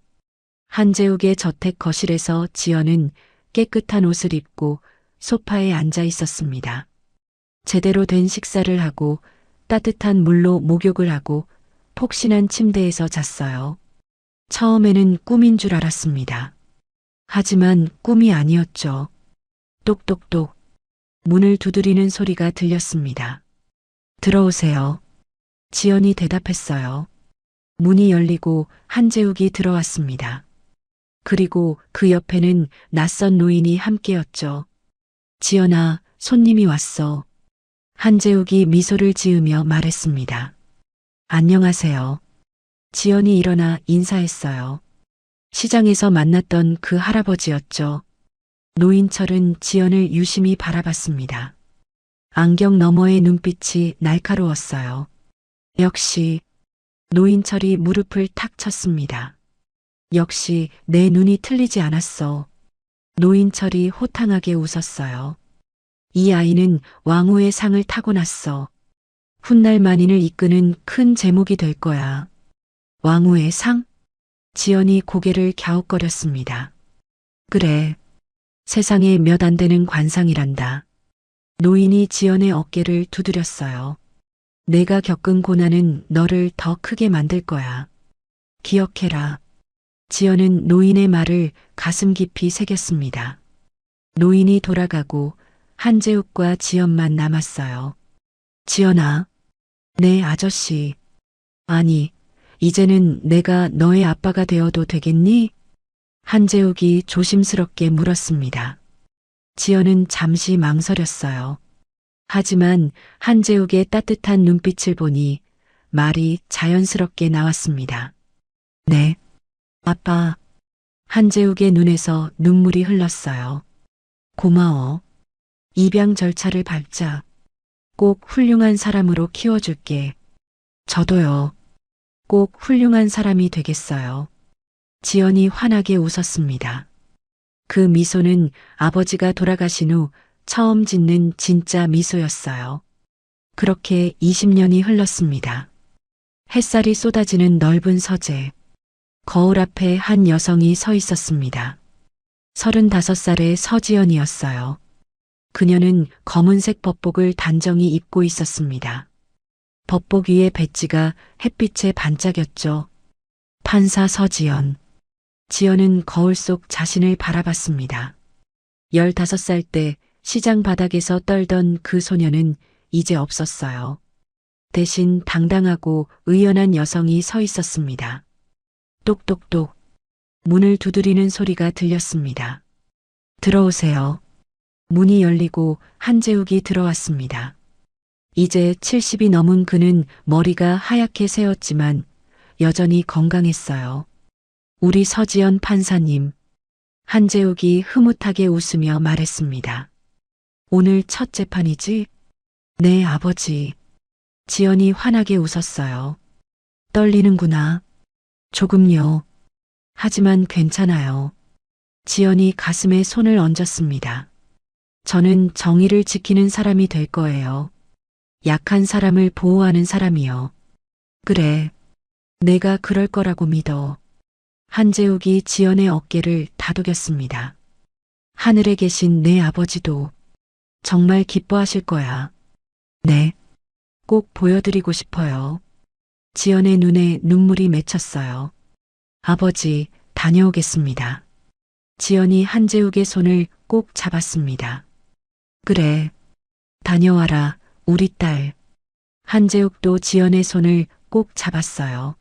한재욱의 저택 거실에서 지연은 깨끗한 옷을 입고 소파에 앉아 있었습니다. 제대로 된 식사를 하고 따뜻한 물로 목욕을 하고 폭신한 침대에서 잤어요. 처음에는 꿈인 줄 알았습니다. 하지만 꿈이 아니었죠. 똑똑똑. 문을 두드리는 소리가 들렸습니다. 들어오세요. 지연이 대답했어요. 문이 열리고 한재욱이 들어왔습니다. 그리고 그 옆에는 낯선 노인이 함께였죠. 지연아, 손님이 왔어. 한재욱이 미소를 지으며 말했습니다. 안녕하세요. 지연이 일어나 인사했어요. 시장에서 만났던 그 할아버지였죠. 노인철은 지연을 유심히 바라봤습니다. 안경 너머의 눈빛이 날카로웠어요. 역시 노인철이 무릎을 탁 쳤습니다. 역시 내 눈이 틀리지 않았어. 노인철이 호탕하게 웃었어요. 이 아이는 왕후의 상을 타고났어. 훗날 만인을 이끄는 큰 제목이 될 거야. 왕후의 상? 지연이 고개를 갸웃거렸습니다. 그래. 세상에 몇 안 되는 관상이란다. 노인이 지연의 어깨를 두드렸어요. 내가 겪은 고난은 너를 더 크게 만들 거야. 기억해라. 지연은 노인의 말을 가슴 깊이 새겼습니다. 노인이 돌아가고 한재욱과 지연만 남았어요. 지연아, 네 아저씨. 아니, 이제는 내가 너의 아빠가 되어도 되겠니? 한재욱이 조심스럽게 물었습니다. 지연은 잠시 망설였어요. 하지만 한재욱의 따뜻한 눈빛을 보니 말이 자연스럽게 나왔습니다. 네, 아빠. 한재욱의 눈에서 눈물이 흘렀어요. 고마워. 입양 절차를 밟자. 꼭 훌륭한 사람으로 키워줄게. 저도요. 꼭 훌륭한 사람이 되겠어요. 지연이 환하게 웃었습니다. 그 미소는 아버지가 돌아가신 후 처음 짓는 진짜 미소였어요. 그렇게 20년이 흘렀습니다. 햇살이 쏟아지는 넓은 서재. 거울 앞에 한 여성이 서 있었습니다. 35살의 서지연이었어요. 그녀는 검은색 법복을 단정히 입고 있었습니다. 법복 위에 배지가 햇빛에 반짝였죠. 판사 서지연. 지연은 거울 속 자신을 바라봤습니다. 15살 때 시장 바닥에서 떨던 그 소녀는 이제 없었어요. 대신 당당하고 의연한 여성이 서 있었습니다. 똑똑똑. 문을 두드리는 소리가 들렸습니다. 들어오세요. 문이 열리고 한재욱이 들어왔습니다. 이제 70이 넘은 그는 머리가 하얗게 새었지만 여전히 건강했어요. 우리 서지연 판사님. 한재욱이 흐뭇하게 웃으며 말했습니다. 오늘 첫 재판이지? 네, 아버지. 지연이 환하게 웃었어요. 떨리는구나. 조금요. 하지만 괜찮아요. 지연이 가슴에 손을 얹었습니다. 저는 정의를 지키는 사람이 될 거예요. 약한 사람을 보호하는 사람이요. 그래. 내가 그럴 거라고 믿어. 한재욱이 지연의 어깨를 다독였습니다. 하늘에 계신 내 아버지도 정말 기뻐하실 거야. 네. 꼭 보여드리고 싶어요. 지연의 눈에 눈물이 맺혔어요. 아버지, 다녀오겠습니다. 지연이 한재욱의 손을 꼭 잡았습니다. 그래. 다녀와라, 우리 딸. 한재욱도 지연의 손을 꼭 잡았어요.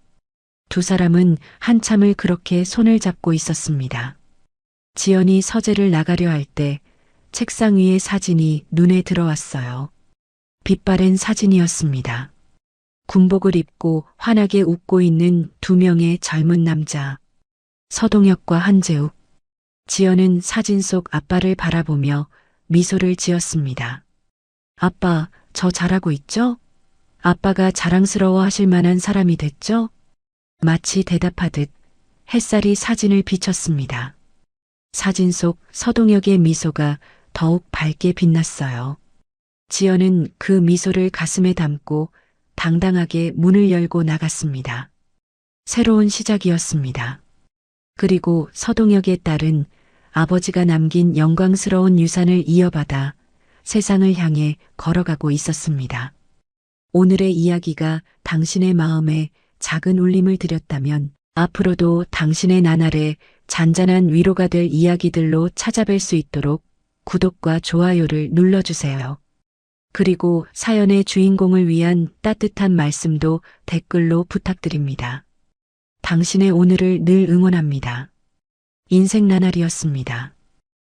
두 사람은 한참을 그렇게 손을 잡고 있었습니다. 지연이 서재를 나가려 할 때 책상 위의 사진이 눈에 들어왔어요. 빛바랜 사진이었습니다. 군복을 입고 환하게 웃고 있는 두 명의 젊은 남자. 서동혁과 한재욱. 지연은 사진 속 아빠를 바라보며 미소를 지었습니다. 아빠, 저 잘하고 있죠? 아빠가 자랑스러워 하실 만한 사람이 됐죠? 마치 대답하듯 햇살이 사진을 비췄습니다. 사진 속 서동혁의 미소가 더욱 밝게 빛났어요. 지연은 그 미소를 가슴에 담고 당당하게 문을 열고 나갔습니다. 새로운 시작이었습니다. 그리고 서동혁의 딸은 아버지가 남긴 영광스러운 유산을 이어받아 세상을 향해 걸어가고 있었습니다. 오늘의 이야기가 당신의 마음에 작은 울림을 드렸다면 앞으로도 당신의 나날에 잔잔한 위로가 될 이야기들로 찾아뵐 수 있도록 구독과 좋아요를 눌러주세요. 그리고 사연의 주인공을 위한 따뜻한 말씀도 댓글로 부탁드립니다. 당신의 오늘을 늘 응원합니다. 인생 나날이었습니다.